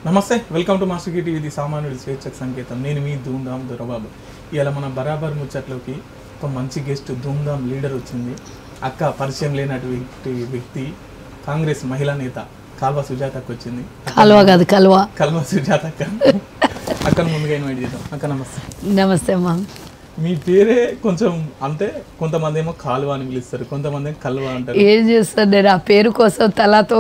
నమస్తే, welcome to master TV. ఇది సామాన్యుడి స్వేచ్ఛకు సంకేతం. నేను మీ ధూమ్ధామ్ దొరబాబు. ఇవాళ మన బరాబర్ ముచ్చట్లోకి ఒక మంచి గెస్ట్ ధూమ్ధామ్ లీడర్ వచ్చింది. అక్క పరిచయం లేనటువంటి వ్యక్తి, కాంగ్రెస్ మహిళా నేత కాల్వ సుజాతకు వచ్చింది. కల్వ సుజాత అక్కను ముందుగా ఇన్వైట్ చేద్దాం. అక్క నమస్తే. నమస్తే అమ్మా. మీ పేరే కొంచెం అంటే కొంతమంది ఏమో కాలువ అని పిలుస్తారు, కొంతమంది కల్వ అంటారు. ఏం చేస్తాను నేను ఆ పేరు కోసం తలాతో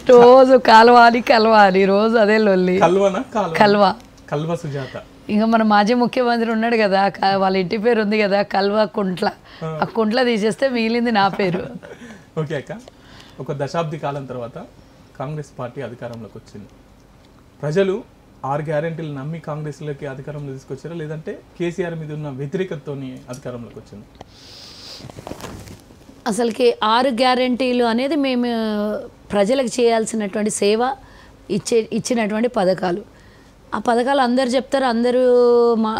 రోజు కలవాలి రోజు అదే లొల్లి. కల్వ సుజాత. ఇంకా మన మాజీ ముఖ్యమంత్రి ఉన్నాడు కదా, వాళ్ళ ఇంటి పేరు ఉంది కదా కల్వ కుంట్ల. ఆ కుంట్ల తీసేస్తే మిగిలింది నా పేరు. ఓకే అక్క, ఒక దశాబ్ది కాలం తర్వాత కాంగ్రెస్ పార్టీ అధికారంలోకి వచ్చింది. ప్రజలు 6 గ్యారెంటీలు నమ్మి కాంగ్రెస్లోకి అధికారంలో తీసుకొచ్చారా, లేదంటే కేసీఆర్ మీద ఉన్న వ్యతిరేకతతో అధికారంలోకి వచ్చింది? అసలుకి 6 గ్యారెంటీలు అనేది మేము ప్రజలకు చేయాల్సినటువంటి సేవ ఇచ్చినటువంటి పథకాలు. ఆ పథకాలు అందరు చెప్తారు, అందరూ మా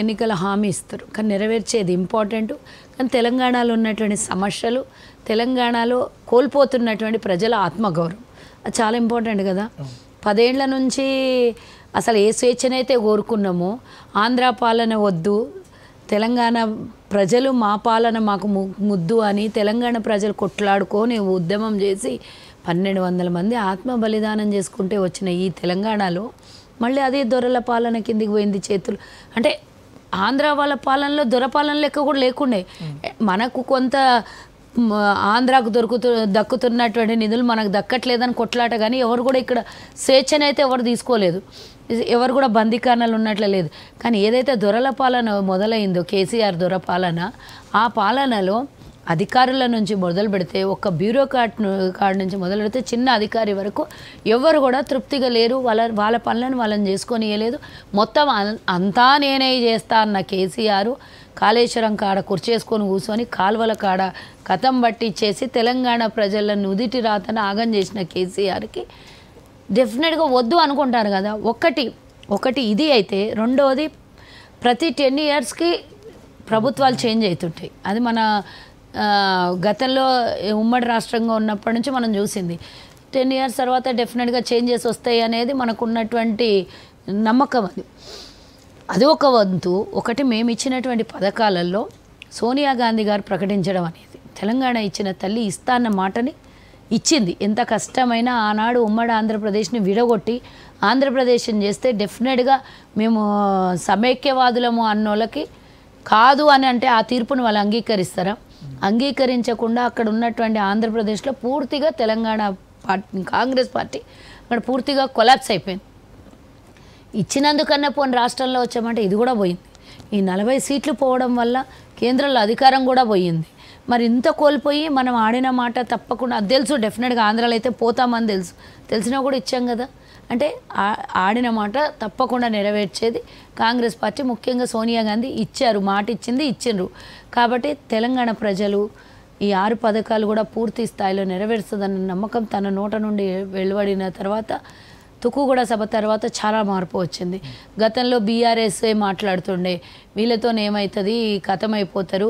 ఎన్నికల హామీ ఇస్తారు, కానీ నెరవేర్చేది ఇంపార్టెంట్. కానీ తెలంగాణలో ఉన్నటువంటి సమస్యలు, తెలంగాణలో కోల్పోతున్నటువంటి ప్రజల ఆత్మగౌరవం అది చాలా ఇంపార్టెంట్ కదా. 10 ఏళ్ల నుంచి అసలు ఏ స్వేచ్ఛనైతే కోరుకున్నామో, ఆంధ్ర పాలన వద్దు, తెలంగాణ ప్రజలు మా పాలన మాకు ముద్దు అని తెలంగాణ ప్రజలు కొట్లాడుకొని ఉద్యమం చేసి 1200 మంది ఆత్మ బలిదానం చేసుకుంటే వచ్చిన ఈ తెలంగాణలో మళ్ళీ అదే దొరల పాలన కిందికి పోయింది. చేతులు అంటే ఆంధ్ర వాళ్ళ పాలనలో దొరపాలన లెక్క కూడా లేకుండే. మనకు కొంత ఆంధ్రాకు దక్కుతున్నటువంటి నిధులు మనకు దక్కట్లేదని కొట్లాట, కానీ ఎవరు కూడా ఇక్కడ స్వేచ్ఛనైతే ఎవరు తీసుకోలేదు, ఎవరు కూడా బందీకారణాలు ఉన్నట్లే లేదు. కానీ ఏదైతే దొరల పాలన మొదలైందో, కేసీఆర్ దొర పాలన, ఆ పాలనలో అధికారుల నుంచి మొదలు పెడితే, ఒక్క బ్యూరోక్రాట్ నుంచి మొదలు పెడితే చిన్న అధికారి వరకు ఎవరు కూడా తృప్తిగా లేరు. వాళ్ళ పనులను వాళ్ళని చేసుకొని ఇవ్వలేదు. మొత్తం అంతా నేనే చేస్తా అన్న కేసీఆర్ కాళేశ్వరం కాడ కుర్చేసుకొని కూర్చొని కాలువల కాడ కథం పట్టించేసి తెలంగాణ ప్రజలను నుదిటి రాతను ఆగం చేసిన కేసీఆర్కి డెఫినెట్గా వద్దు అనుకుంటారు కదా. ఒకటి ఇది అయితే, రెండవది ప్రతి 10 ఇయర్స్కి ప్రభుత్వాలు చేంజ్ అవుతుంటాయి. అది మన గతంలో ఉమ్మడి రాష్ట్రంగా ఉన్నప్పటి నుంచి మనం చూసింది. 10 ఇయర్స్ తర్వాత డెఫినెట్గా చేంజెస్ వస్తాయి అనేది మనకున్నటువంటి నమ్మకం. అది ఒక వంతు. ఒకటి మేము ఇచ్చినటువంటి పథకాలలో సోనియా గాంధీ గారు ప్రకటించడం అనేది, తెలంగాణ ఇచ్చిన తల్లి ఇస్తా అన్న మాటని ఇచ్చింది. ఎంత కష్టమైనా ఆనాడు ఉమ్మడి ఆంధ్రప్రదేశ్ని విడగొట్టి ఆంధ్రప్రదేశ్ని చేస్తే డెఫినెట్గా మేము సమైక్యవాదులము అన్నోళ్ళకి కాదు అని అంటే ఆ తీర్పును వాళ్ళు అంగీకరిస్తారా? అంగీకరించకుండా అక్కడ ఉన్నటువంటి ఆంధ్రప్రదేశ్లో పూర్తిగా తెలంగాణ పార్టీ, కాంగ్రెస్ పార్టీ అక్కడ పూర్తిగా కొలాప్స్ అయిపోయింది. ఇచ్చినందుకన్నా పోనీ రాష్ట్రంలో వచ్చామంటే ఇది కూడా పోయింది. ఈ 40 సీట్లు పోవడం వల్ల కేంద్రంలో అధికారం కూడా పోయింది. మరి ఇంత కోల్పోయి మనం ఆడిన మాట తప్పకుండా, అది తెలుసు డెఫినెట్గా ఆంధ్రాలో అయితే పోతామని తెలిసినా కూడా ఇచ్చాం కదా. అంటే ఆడిన మాట తప్పకుండా నెరవేర్చేది కాంగ్రెస్ పార్టీ, ముఖ్యంగా సోనియా గాంధీ ఇచ్చారు, మాట ఇచ్చిండ్రు. కాబట్టి తెలంగాణ ప్రజలు ఈ 6 పథకాలు కూడా పూర్తి స్థాయిలో నెరవేరుస్తుందన్న నమ్మకం తన నోట నుండి వెలువడిన తర్వాత, తుక్కుగూడ సభ తర్వాత చాలా మార్పు వచ్చింది. గతంలో బీఆర్ఎస్ఏ మాట్లాడుతుండే వీళ్ళతో ఏమవుతుంది, కథమైపోతారు,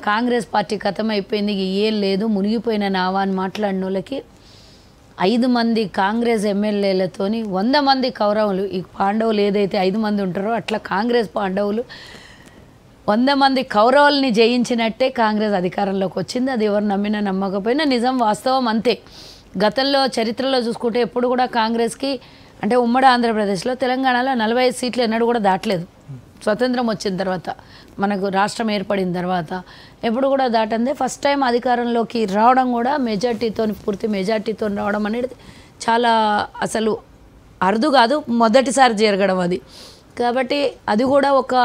కాంగ్రెస్ పార్టీ కథమైపోయింది, ఏం లేదు, మునిగిపోయిన నావా అని మాట్లాడిన వాళ్ళకి 5 మంది కాంగ్రెస్ ఎమ్మెల్యేలతోని 100 మంది కౌరవులు, ఈ పాండవులు ఏదైతే 5 మంది ఉంటారో అట్లా కాంగ్రెస్ పాండవులు 100 మంది కౌరవుల్ని జయించినట్టే కాంగ్రెస్ అధికారంలోకి వచ్చింది. అది ఎవరు నమ్మినా నమ్మకపోయినా నిజం, వాస్తవం అంతే. గతంలో చరిత్రలో చూసుకుంటే ఎప్పుడు కూడా కాంగ్రెస్కి, అంటే ఉమ్మడి ఆంధ్రప్రదేశ్లో, తెలంగాణలో 45 సీట్లు ఎన్నడూ కూడా దాటలేదు. స్వతంత్రం వచ్చిన తర్వాత, మనకు రాష్ట్రం ఏర్పడిన తర్వాత ఎప్పుడు కూడా దాటందే. ఫస్ట్ టైం అధికారంలోకి రావడం కూడా మెజార్టీతో, పూర్తి మెజార్టీతో రావడం అనేది చాలా అసలు అరుదు కాదు, మొదటిసారి జరగడం అది. కాబట్టి అది కూడా ఒక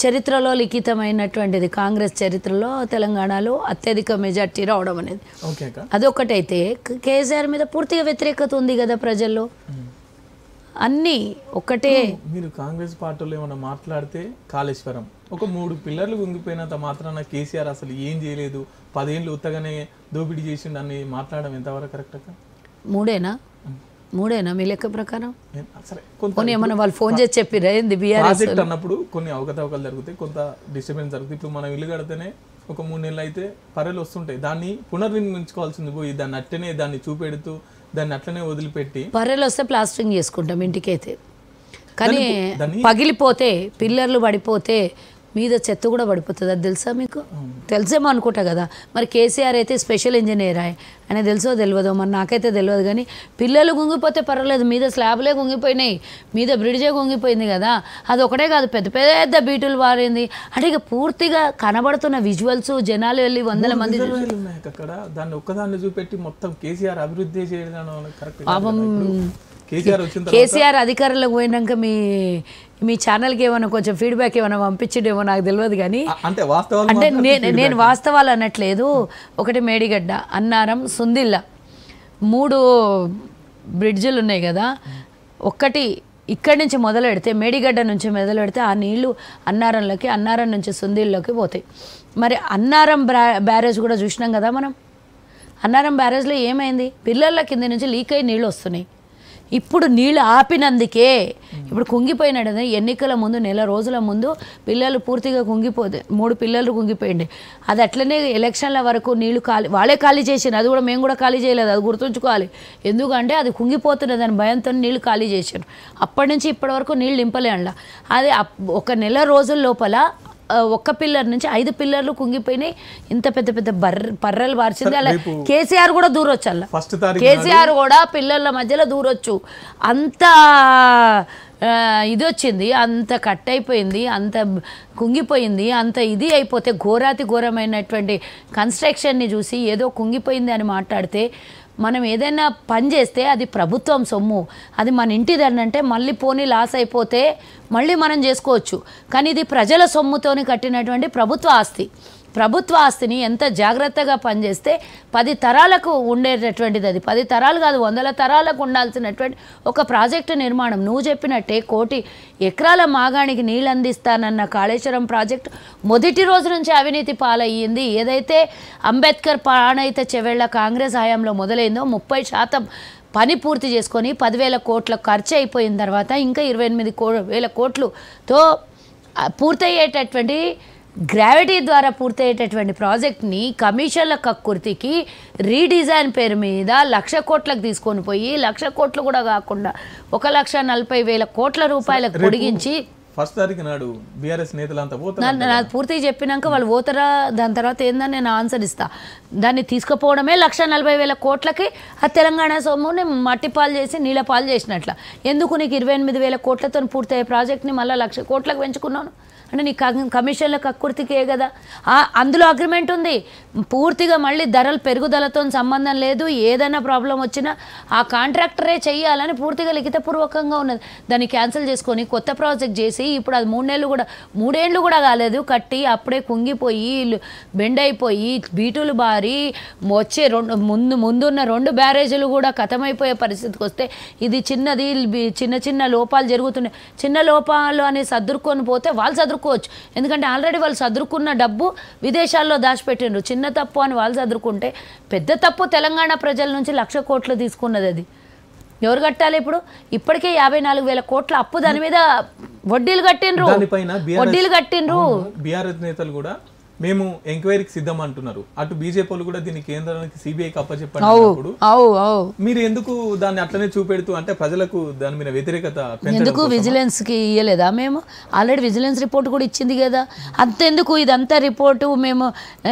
చరిత్రలో లిఖితమైనటువంటిది. కాంగ్రెస్ చరిత్రలో తెలంగాణలో అత్యధిక మెజార్టీ రావడం అనేది అదొకటైతే, కేసీఆర్ మీద పూర్తిగా వ్యతిరేకత ఉంది కదా ప్రజల్లో. అన్నీ ఒకటే. మీరు కాంగ్రెస్ పార్టీలో ఏమైనా మాట్లాడితే కాళేశ్వరం ఒక 3 పిల్లర్లు గుంగిపోయినంత మాత్రాన కేసీఆర్ అసలు ఏం చేయలేదు, 10 ఏళ్ళు ఉత్తగానే దోపిడీ చేసిండు అని మాట్లాడడం ఎంతవరకు కరెక్ట్ అక్క? మూడేనా మీ లెక్క ప్రకారం? కొన్ని ఏమన్నా వాళ్ళు ఫోన్ చేసి చెప్పిరా ఏంది? ప్రాజెక్ట్ అన్నప్పుడు కొన్ని అవకతవకలు జరుగుతాయి, కొంత డిస్టర్బెన్స్ జరుగుతాయి. ఇప్పుడు మనం ఇల్లు కడితేనే ఒక 3 నెలలు అయితే పర్రెలు వస్తుంటాయి. దాన్ని పునర్వినియోగించుకోవాల్సింది పోయి దాన్ని అట్లనే దాన్ని చూపెడుతూ దాన్ని అట్లనే వదిలిపెట్టి పర్రెలు వస్తే ప్లాస్టరింగ్ చేసుకుంటాం ఇంటికైతే. కానీ పగిలిపోతే పిల్లర్లు పడిపోతే మీద చెత్త కూడా పడిపోతుంది. అది తెలుసా మీకు? తెలిసేమో అనుకుంటా కదా. మరి కేసీఆర్ అయితే స్పెషల్ ఇంజనీర్ ఆయన తెలుసో తెలియదో, మరి నాకైతే తెలియదు. కానీ పిల్లలు గుంగిపోతే పర్వాలేదు, మీద స్లాబ్లే గుంగిపోయినాయి, మీద బ్రిడ్జే గుంగిపోయింది కదా. అది ఒకటే కాదు, పెద్ద పెద్ద బీటులు వారింది. అంటే ఇక పూర్తిగా కనబడుతున్న విజువల్స్, జనాలు వెళ్ళి వందల మంది అక్కడ దాన్ని ఒక్కదాన్ని చూపెట్టి మొత్తం కేసీఆర్ అభివృద్ధి చేయడం కరెక్ట్. పాపం కేసీఆర్ కేసీఆర్ అధికారంలోకి పోయినాక మీ ఛానల్కి ఏమైనా కొంచెం ఫీడ్బ్యాక్ ఏమైనా పంపించడేమో నాకు తెలియదు. కానీ అంటే నేను వాస్తవాలు అనట్లేదు. ఒకటి మేడిగడ్డ, అన్నారం, సుందిల్ల 3 బ్రిడ్జులు ఉన్నాయి కదా. ఒక్కటి ఇక్కడి నుంచి మొదలు పెడితే, మేడిగడ్డ నుంచి మొదలు పెడితే ఆ నీళ్లు అన్నారంలోకి, అన్నారం నుంచి సుందిల్లోకి పోతాయి. మరి అన్నారం బ్యారేజ్ కూడా చూసినాం కదా మనం. అన్నారం బ్యారేజ్లో ఏమైంది? పిల్లల కింద నుంచి లీక్ అయ్యి నీళ్ళు వస్తున్నాయి. ఇప్పుడు నీళ్ళు ఆపినందుకే ఇప్పుడు కుంగిపోయినాడు. ఎన్నికల ముందు నెల రోజుల ముందు పిల్లలు పూర్తిగా కుంగిపోతే 3 పిల్లలు కుంగిపోయింది. అది అట్లనే ఎలక్షన్ల వరకు నీళ్లు వాళ్ళే ఖాళీ చేసారు. అది కూడా మేము కూడా ఖాళీ చేయలేదు, అది గుర్తుంచుకోవాలి. ఎందుకంటే అది కుంగిపోతున్నది అని భయంతో నీళ్లు ఖాళీ చేశారు. అప్పటి నుంచి ఇప్పటి వరకు నీళ్ళు నింపలే అండ. అది ఒక నెల రోజుల లోపల ఒక్క పిల్లర్ నుంచి 5 పిల్లర్లు కుంగిపోయినాయి. ఇంత పెద్ద పెద్ద పర్రలు వార్చింది. అలా కేసీఆర్ కూడా దూరొచ్చు. అలా కేసీఆర్ కూడా పిల్లల మధ్యలో దూరొచ్చు. అంత ఇది వచ్చింది, అంత కట్ అయిపోయింది, అంత కుంగిపోయింది, అంత ఇది అయిపోతే ఘోరాతి ఘోరమైనటువంటి కన్స్ట్రక్షన్ని చూసి ఏదో కుంగిపోయింది అని మాట్లాడితే, మనం ఏదైనా పని చేస్తే అది ప్రభుత్వం సొమ్ము, అది మన ఇంటిదని అంటే మళ్ళీ పోనీ లాస్ అయిపోతే మళ్ళీ మనం చేసుకోవచ్చు. కానీ ఇది ప్రజల సొమ్ముతోని కట్టినటువంటి ప్రభుత్వ ఆస్తి. ప్రభుత్వ ఆస్తిని ఎంత జాగ్రత్తగా పనిచేస్తే 10 తరాలకు ఉండేటటువంటిది. అది 10 తరాలు కాదు, 100 తరాలకు ఉండాల్సినటువంటి ఒక ప్రాజెక్టు నిర్మాణం. నువ్వు చెప్పినట్టే 1 కోటి ఎకరాల మాగాణికి నీళ్ళు అందిస్తానన్న కాళేశ్వరం ప్రాజెక్టు మొదటి రోజు నుంచి అవినీతి పాలయ్యింది. ఏదైతే అంబేద్కర్ ప్రాణహిత చెవెళ్ల కాంగ్రెస్ హయాంలో మొదలైందో 30% పని పూర్తి చేసుకొని 10,000 కోట్ల ఖర్చు అయిపోయిన తర్వాత ఇంకా 28,000 కోట్లతో పూర్తయ్యేటటువంటి గ్రావిటీ ద్వారా పూర్తయ్యేటటువంటి ప్రాజెక్ట్ని కమిషన్ల కక్కుర్తికి రీడిజైన్ పేరు మీద 1,00,000 కోట్లకు తీసుకొని పోయి 1,00,000 కోట్లు కూడా కాకుండా 1,40,000 కోట్ల రూపాయలకు పొడిగించి ఫస్ట్ తారీఖు నాడు బీఆర్ఎస్ నేతలంతా పోతారు. నాకు పూర్తిగా చెప్పినాక వాళ్ళు పోతారా, దాని తర్వాత ఏందని నేను ఆన్సర్ ఇస్తా. దాన్ని తీసుకుపోవడమే 1,40,000 కోట్లకి ఆ తెలంగాణ సొమ్ముని మట్టి పాలు చేసి నీళ్ళ పాలు చేసినట్ల. ఎందుకు నీకు 28,000 కోట్లతో పూర్తయ్యే ప్రాజెక్ట్ని మళ్ళీ 1,00,000 కోట్లకు పెంచుకున్నాను అంటే నీ కమిషన్ల కక్కుర్తికే కదా. అందులో అగ్రిమెంట్ ఉంది పూర్తిగా. మళ్ళీ ధరలు పెరుగుదలతో సంబంధం లేదు. ఏదైనా ప్రాబ్లం వచ్చినా ఆ కాంట్రాక్టరే చెయ్యాలని పూర్తిగా లిఖితపూర్వకంగా ఉన్నది. దాన్ని క్యాన్సిల్ చేసుకొని కొత్త ప్రాజెక్ట్ చేసి ఇప్పుడు అది 3 ఏళ్ళు కూడా కాలేదు కట్టి అప్పుడే కుంగిపోయి బెండ్ అయిపోయి బీటులు బారి వచ్చే ముందున్న 2 బ్యారేజీలు కూడా ఖతమైపోయే పరిస్థితికి వస్తే ఇది చిన్నది, చిన్న లోపాలు జరుగుతున్నాయి. చిన్న లోపాలు అని సర్దుకొని పోతే వాళ్ళు సదురుకోవచ్చు. ఎందుకంటే ఆల్రెడీ వాళ్ళు సదురుకున్న డబ్బు విదేశాల్లో దాచిపెట్టిండ్రు. చిన్న తప్పు అని వాళ్ళు సదురుకుంటే పెద్ద తప్పు తెలంగాణ ప్రజల నుంచి 1,00,000 కోట్లు తీసుకున్నది. అది ఎవరు కట్టాలి? ఇప్పుడు ఇప్పటికే 54,000 కోట్ల అప్పు దాని మీద వడ్డీలు కట్టిండ్రు. బీఆర్ఎస్ నేతలు కూడా మేము ఎంక్వైరీకి సిద్ధం అంటున్నారు. అటు బీజేపీ వాళ్ళు కూడా దీన్ని కేంద్రానికి సిబిఐకి అప్పచెప్పండి. మీరు ఎందుకు దాన్ని అట్లనే చూపెడుతూ అంటే ప్రజలకు దాని మీద వ్యతిరేకత ఎందుకు విజిలెన్స్ కి ఇయ్యలేదా? మేము ఆల్రెడీ విజిలెన్స్ రిపోర్ట్ కూడా ఇచ్చింది కదా. అంతెందుకు ఇదంతా రిపోర్టు మేము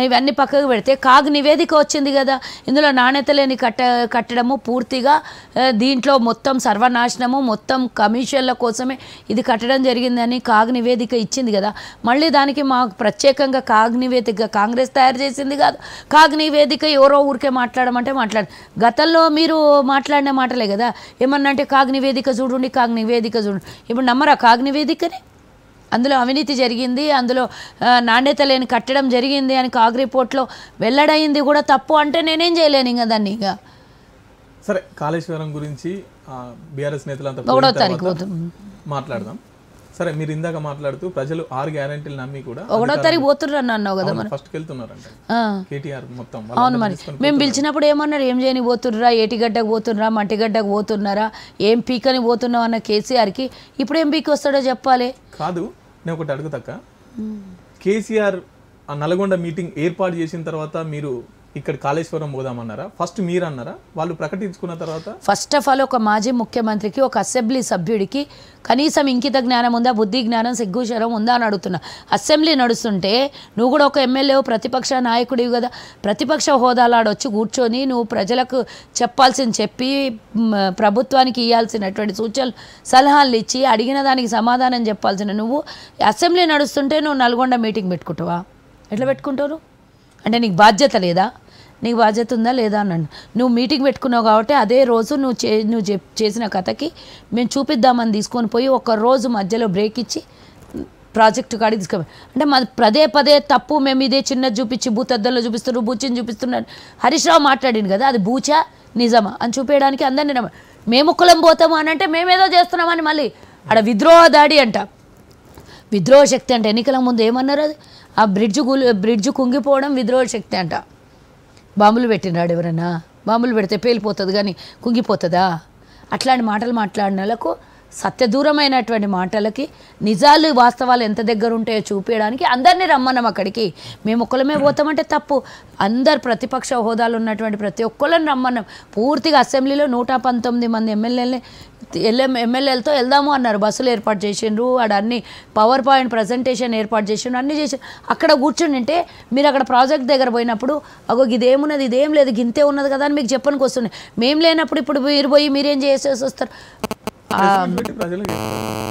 ఇవన్నీ పక్కకు పెడితే కాగ్ నివేదిక వచ్చింది కదా. ఇందులో నాణ్యత లేని కట్టడము పూర్తిగా దీంట్లో మొత్తం సర్వనాశనము, మొత్తం కమిషన్ల కోసమే ఇది కట్టడం జరిగిందని కాగ్ నివేదిక ఇచ్చింది కదా. మళ్ళీ దానికి మాకు ప్రత్యేకంగా కాగ్ నివేదిక కాంగ్రెస్ తయారు చేసింది కాదు. కాగ్ నివేదిక ఎవరో ఊరికే మాట్లాడమంటే గతంలో మీరు మాట్లాడిన మాటలే కదా. ఏమన్నా అంటే కాగ్ నివేదిక చూడండి, కాగ్ నివేదిక చూడండి. ఇప్పుడు నమ్మరా కాగ్ నివేదికని? అందులో అవినీతి జరిగింది, అందులో నాణ్యత లేని కట్టడం జరిగింది అని కాగ్ రిపోర్ట్లో వెల్లడైంది కూడా తప్పు అంటే నేనేం చేయలేను ఇంకా దాన్ని. ఇక సరే, కాళేశ్వరం గురించి బీఆర్ఎస్ నేతలంతా 1వ తారీఖు మాట్లాడదాం. సరే, మీరు ఇందాక మాట్లాడుతూ ప్రజలు 6 గ్యారెంటీలు నమ్మి కూడా 1వ తారీఖు పోతున్నారు అన్నావు కదా. మరి ఫస్ట్ వెళ్తున్నారంట కేటీఆర్ మొత్తం. అవును, మరి మేము పిలిచినప్పుడు ఏమన్నారు? ఏం చేయని పోతుర్రా, ఏటిగడ్డకు పోతుర్రా, మట్టిగడ్డకు పోతున్నారా, ఏం పీకని పోతున్నావు అన్న కేసీఆర్కి ఇప్పుడు ఏం పీకి వస్తాడో చెప్పాలి. కాదు, నేను ఒకటి అడుగుతాక, కేసీఆర్ ఆ నల్గొండ మీటింగ్ ఏర్పాటు చేసిన తర్వాత మీరు ఇక్కడ కాళేశ్వరం పోదామన్నారా? ఫస్ట్ మీరు అన్నారా? వాళ్ళు ప్రకటించుకున్న తర్వాత ఫస్ట్ ఆఫ్ ఆల్ ఒక మాజీ ముఖ్యమంత్రికి, ఒక అసెంబ్లీ సభ్యుడికి కనీసం ఇంకిత జ్ఞానం ఉందా, బుద్ధి జ్ఞానం, సిగ్గు శరం ఉందా అని అడుగుతున్నా. అసెంబ్లీ నడుస్తుంటే నువ్వు కూడా ఒక ఎమ్మెల్యే, ప్రతిపక్ష నాయకుడివి కదా, ప్రతిపక్ష హోదాలో ఆడొచ్చి కూర్చొని నువ్వు ప్రజలకు చెప్పాల్సింది చెప్పి ప్రభుత్వానికి ఇవ్వాల్సినటువంటి సూచనలు సలహాలు ఇచ్చి అడిగిన దానికి సమాధానం చెప్పాల్సిన నువ్వు అసెంబ్లీ నడుస్తుంటే నువ్వు నల్గొండ మీటింగ్ పెట్టుకుంటావా? ఎట్లా పెట్టుకుంటారు? అంటే నీకు బాధ్యత లేదా? నీకు బాధ్యత ఉందా లేదా అన్నాను. నువ్వు మీటింగ్ పెట్టుకున్నావు కాబట్టి అదే రోజు నువ్వు చేసిన కథకి మేము చూపిద్దామని తీసుకొని పోయి ఒక రోజు మధ్యలో బ్రేక్ ఇచ్చి ప్రాజెక్టు కాడికి తీసుకుపోయి, అంటే మాది పదే తప్పు, మేము ఇదే చిన్నది చూపించి భూతద్దంలో చూపిస్తున్నారు, బూచిని చూపిస్తున్నారు. హరీష్ రావు మాట్లాడింది కదా, అది బూచా నిజమా అని చూపించడానికి అందరినీ మేము కులం పోతాము అని అంటే మేమేదో చేస్తున్నామని మళ్ళీ ఆడ విద్రోహ దాడి అంట, విద్రోహ శక్తి అంట. ఎన్నికల ముందు ఏమన్నారు? అది ఆ బ్రిడ్జ్ కుంగిపోవడం విద్రోహ శక్తి అంట. బాంబులు పెట్టినాడు ఎవరన్నా? బాంబులు పెడితే పేలిపోతుంది కానీ కుంగిపోతుందా? అట్లాంటి మాటలు మాట్లాడిన వాళ్ళకు, సత్యదూరమైనటువంటి మాటలకి నిజాలు వాస్తవాలు ఎంత దగ్గర ఉంటాయో చూపించడానికి అందరినీ రమ్మన్నాం అక్కడికి. మేము ఒక్కలమే పోతామంటే తప్పు. అందరు ప్రతిపక్ష హోదాలు ఉన్నటువంటి ప్రతి ఒక్కళ్ళని రమ్మన్నాం. పూర్తిగా అసెంబ్లీలో 119 మంది ఎమ్మెల్యేలతో వెళ్దాము అన్నారు. బస్సులు ఏర్పాటు చేసిండ్రు, ఆడ అన్ని పవర్ పాయింట్ ప్రజెంటేషన్ ఏర్పాటు చేసిండ్రు, అన్నీ చేసి అక్కడ కూర్చుని ఉంటే మీరు అక్కడ ప్రాజెక్ట్ దగ్గర పోయినప్పుడు అగో ఇదేమున్నది, ఇదేం లేదు, గింతే ఉన్నది కదా అని మీకు చెప్పడానికి వస్తున్నాయి. మేము లేనప్పుడు ఇప్పుడు మీరు పోయి మీరేం చేసేసి వస్తారు?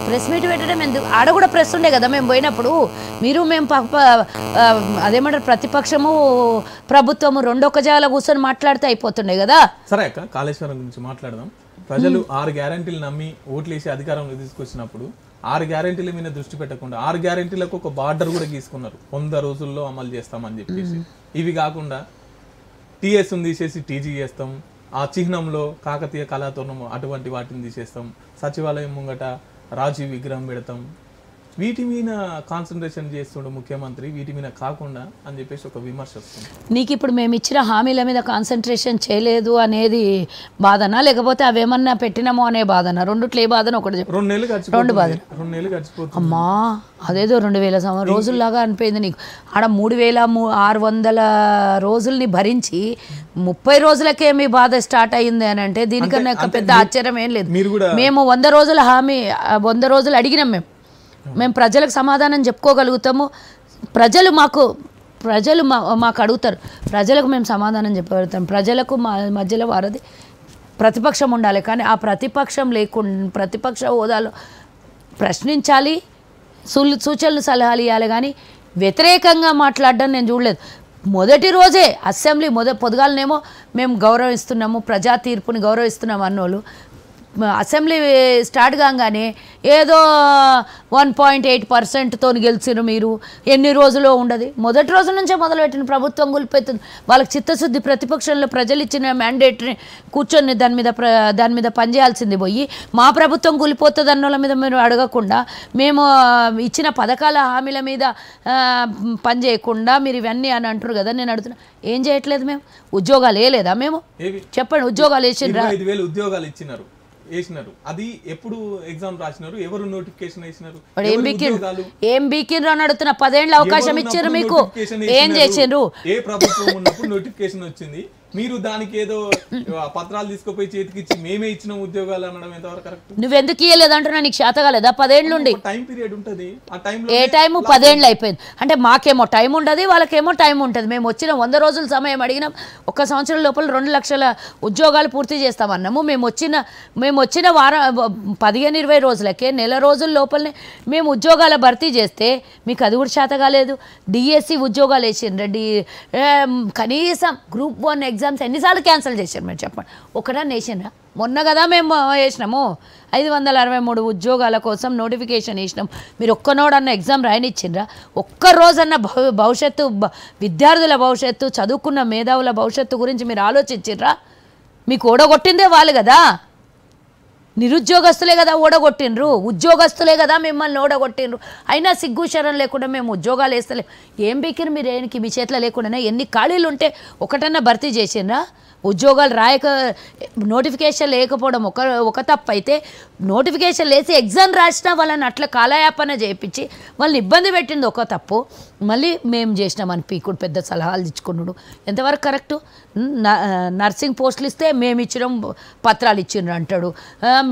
ప్రెస్ మీట్ పెట్టడం ఎందుకు? ఆడ కూడా ప్రెస్ ఉండే కదా మేము పోయినప్పుడు. మీరు మేము అదేమంటారు, ప్రతిపక్షము ప్రభుత్వము రెండొక జాల కూర్చొని మాట్లాడితే అయిపోతుండే కదా. సరే అక్క, కాళేశ్వరం గురించి మాట్లాడదాం. ప్రజలు 6 గ్యారెంటీలు నమ్మి ఓట్లేసి అధికారంలో తీసుకొచ్చినప్పుడు 6 గ్యారెంటీల మీద దృష్టి పెట్టకుండా 6 గ్యారెంటీలకు ఒక బార్డర్ కూడా గీసుకున్నారు, 100 రోజుల్లో అమలు చేస్తామని చెప్పేసి. ఇవి కాకుండా టీఎస్ తీసేసి టీజీ చేస్తాం, ఆ చిహ్నంలో కాకతీయ కళాతోరణం అటువంటి వాటిని తీసేస్తాం, సచివాలయం ముంగట రాజీవ్ విగ్రహం పెడతాం. వీటి మీద కాన్సన్ట్రేషన్ చేస్తుండే ముఖ్యమంత్రి, వీటి మీద కాకుండా అని చెప్పేసి ఒక విమర్శ వస్తుంది. నీకు ఇప్పుడు మేము ఇచ్చిన హామీల మీద కాన్సన్ట్రేషన్ చేయలేదు అనేది బాధనా, లేకపోతే అవేమన్నా పెట్టినామో అనే బాధనా? రెండుట్లో ఏ బాధన? ఒకటి 2 నెలలు గడిచిపోతుంది అమ్మా. అదేదో 2000 రోజుల్లాగా అనిపోయింది నీకు. ఆడ 3600 రోజుల్ని భరించి 30 రోజులకే మీ బాధ స్టార్ట్ అయ్యింది అని అంటే దీనికన్నా పెద్ద ఆశ్చర్యం ఏం లేదు. మేము 100 రోజుల హామీ 100 రోజులు అడిగినాం. మేము ప్రజలకు సమాధానం చెప్పుకోగలుగుతాము. ప్రజలు మాకు అడుగుతారు, ప్రజలకు మేము సమాధానం చెప్పగలుగుతాం. ప్రజలకు మా మధ్యలో వారది ప్రతిపక్షం ఉండాలి, కానీ ఆ ప్రతిపక్షం లేకుండా ప్రతిపక్ష హోదాలో ప్రశ్నించాలి, సూచనలు సలహాలు ఇవ్వాలి, కానీ వ్యతిరేకంగా మాట్లాడడం నేను చూడలేదు. మొదటి రోజే అసెంబ్లీ పొద్దుగాలనేమో మేము గౌరవిస్తున్నాము, ప్రజా తీర్పుని గౌరవిస్తున్నాము అన్నోళ్ళు అసెంబ్లీ స్టార్ట్ కాగానే ఏదో 1.8%తో గెలిచిరు మీరు, ఎన్ని రోజులో ఉండదు. మొదటి రోజు నుంచే మొదలుపెట్టిన ప్రభుత్వం కూలిపోతుంది. వాళ్ళకి చిత్తశుద్ధి, ప్రతిపక్షంలో ప్రజలు ఇచ్చిన మ్యాండేట్ని కూర్చొని దాని మీద పనిచేయాల్సింది పోయి మా ప్రభుత్వం కూలిపోతుంది అన్నోళ్ళ మీద మీరు అడగకుండా, మేము ఇచ్చిన పథకాల హామీల మీద పనిచేయకుండా మీరు ఇవన్నీ అని అంటారు కదా. నేను అడుగుతున్నా, ఏం చేయట్లేదు మేము? ఉద్యోగాలు వేయలేదా మేము? చెప్పండి, ఉద్యోగాలు వేసిండ్రా? 5,000 ఉద్యోగాలు వేసినారు. అది ఎప్పుడు ఎగ్జామ్ రాసినారు? ఎవరు నోటిఫికేషన్ వేసినారు? ఏం బీకిండ్రు అని అడుగుతున్నా. 10 ఏళ్ళ అవకాశం ఇచ్చారు మీకు, ఏం చేసిండ్రు? ఏ ప్రభుత్వం ఉన్నప్పుడు నోటిఫికేషన్ వచ్చింది? మీరు దానికి ఏదో పత్రాలు తీసుకుపోయి చేతికిచ్చి మేమే ఇచ్చిన ఉద్యోగాలు అనడం ఎంతవరకు కరెక్ట్? నువ్వెందుకు ఇయ్యలేదు అంటున్నా, నీకు చేత కాలేదా? 10 ఏళ్ళు నుండి టైం పీరియడ్ ఉంటుంది. ఆ టైంలో ఏ టైము? 10 ఏళ్ళు అయిపోయింది అంటే మాకేమో టైం ఉండదు, వాళ్ళకేమో టైం ఉంటుంది. మేము వచ్చిన 100 రోజుల సమయం అడిగినాం. 1 సంవత్సరం లోపల 2 లక్షల ఉద్యోగాలు పూర్తి చేస్తామన్నాము. మేము వచ్చిన వారం 15-20 రోజులకే, నెల రోజుల లోపలనే మేము ఉద్యోగాల భర్తీ చేస్తే మీకు అది కూడా చేత కాలేదు. డిఎస్సి ఉద్యోగాలు వేసిండ్రు, కనీసం గ్రూప్ 1 ఎగ్జామ్స్ ఎన్నిసార్లు క్యాన్సిల్ చేశారు మీరు చెప్పండి? ఒకటన్నా వేసిండ్రా? మొన్న కదా మేము వేసినాము 563 ఉద్యోగాల కోసం నోటిఫికేషన్ వేసినాం. మీరు ఒక్కనోడన్న ఎగ్జామ్ రాయనిచ్చిండ్రా? ఒక్కరోజన్న భవిష్యత్తు, విద్యార్థుల భవిష్యత్తు, చదువుకున్న మేధావుల భవిష్యత్తు గురించి మీరు ఆలోచించిండ్రా? మీకు ఓడగొట్టిందే వాళ్ళు కదా. నిరుద్యోగస్తులే కదా ఓడగొట్టిండ్రు, ఉద్యోగస్తులే కదా మిమ్మల్ని ఓడగొట్టిండ్రు. అయినా సిగ్గు శరం లేకుండా మేము ఉద్యోగాలు వేస్తలేం. ఏం బీకిన మీరు ఏనికి మీ చేతిలో లేకుండా ఎన్ని ఖాళీలు ఉంటే ఒకటన్నా భర్తీ చేసిండ్రా? ఉద్యోగాలు రాయక నోటిఫికేషన్ లేకపోవడం ఒక తప్పు అయితే, నోటిఫికేషన్ వేసి ఎగ్జామ్ రాసినా వాళ్ళని అట్లా కాలయాపన చేయించి వాళ్ళని ఇబ్బంది పెట్టింది ఒక తప్పు. మళ్ళీ మేము చేసినామని పీకుడు పెద్ద సలహాలు ఇచ్చుకున్నాడు ఎంతవరకు కరెక్టు? నర్సింగ్ పోస్టులు ఇస్తే మేము ఇచ్చినాం పత్రాలు ఇచ్చిండ్రు అంటాడు.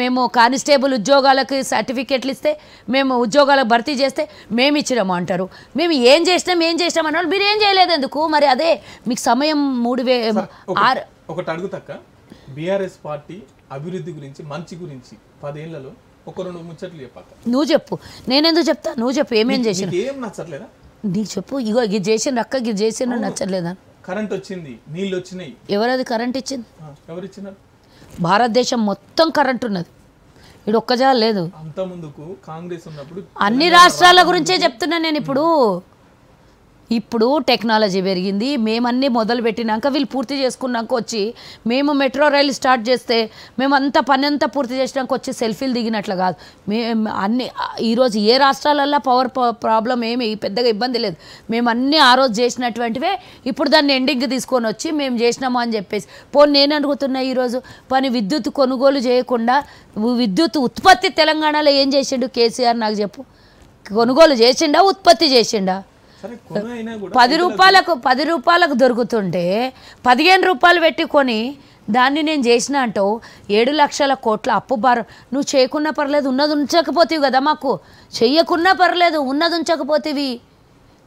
మేము కానిస్టేబుల్ ఉద్యోగాలకి సర్టిఫికేట్లు ఇస్తే మేము ఉద్యోగాలకు భర్తీ చేస్తే మేము ఇచ్చినాము అంటారు. మేము ఏం చేసినాం అన్నాడు. మీరు ఏం చేయలేదు ఎందుకు మరి? అదే మీకు సమయం 3,6 ఒకటి అడుగుతక్క, బీఆర్ఎస్ పార్టీ అభివృద్ధి గురించి మంచి గురించి 10 ఏళ్లలో ఒక 2 ముచ్చట్లు చెప్పాక. నువ్వు చెప్పు, నేనెందుకు చెప్తా? నువ్వు చెప్పు ఏమేం చేసిన. ఏం నచ్చట్లేదా నీకు చెప్పు. ఇగో ఇది చేసిన అక్క, ఇది చేసిన నచ్చట్లేదా? కరెంట్ వచ్చింది, నీళ్ళు వచ్చినాయి. ఎవరది కరెంట్ ఇచ్చింది? ఎవరు ఇచ్చినారు? భారతదేశం మొత్తం కరెంట్ ఉన్నది, ఇక్కడ ఒక్కజా లేదు. అంత ముందుకు కాంగ్రెస్ ఉన్నప్పుడు అన్ని రాష్ట్రాల గురించే చెప్తున్నా నేను. ఇప్పుడు టెక్నాలజీ పెరిగింది. మేమన్నీ మొదలు పెట్టినాక వీళ్ళు పూర్తి చేసుకున్నాక వచ్చి మేము మెట్రో రైలు స్టార్ట్ చేస్తే మేము పని అంతా పూర్తి చేసినాక వచ్చి సెల్ఫీలు దిగినట్లు కాదు. అన్ని ఈరోజు ఏ రాష్ట్రాలల్లో పవర్ ప్రాబ్లం ఏమి పెద్దగా ఇబ్బంది లేదు. మేము అన్నీ ఆ రోజు చేసినటువంటివే ఇప్పుడు దాన్ని ఎండింగ్ తీసుకొని వచ్చి మేము చేసినామా అని చెప్పేసి నేను అడుగుతున్నా. ఈరోజు విద్యుత్ కొనుగోలు చేయకుండా విద్యుత్ ఉత్పత్తి తెలంగాణలో ఏం చేసిండు కేసీఆర్? నాకు చెప్పు. కొనుగోలు చేసిండా, ఉత్పత్తి చేసిండా? 10 రూపాయలకు దొరుకుతుంటే 15 రూపాయలు పెట్టి కొని దాన్ని నేను చేసిన అంటావు. 7 లక్షల కోట్ల అప్పు భారం. నువ్వు చేయకున్నా పర్లేదు, ఉన్నది ఉంచకపోతేవి కదా. మాకు చెయ్యకున్నా పర్లేదు, ఉన్నది ఉంచకపోతేవి.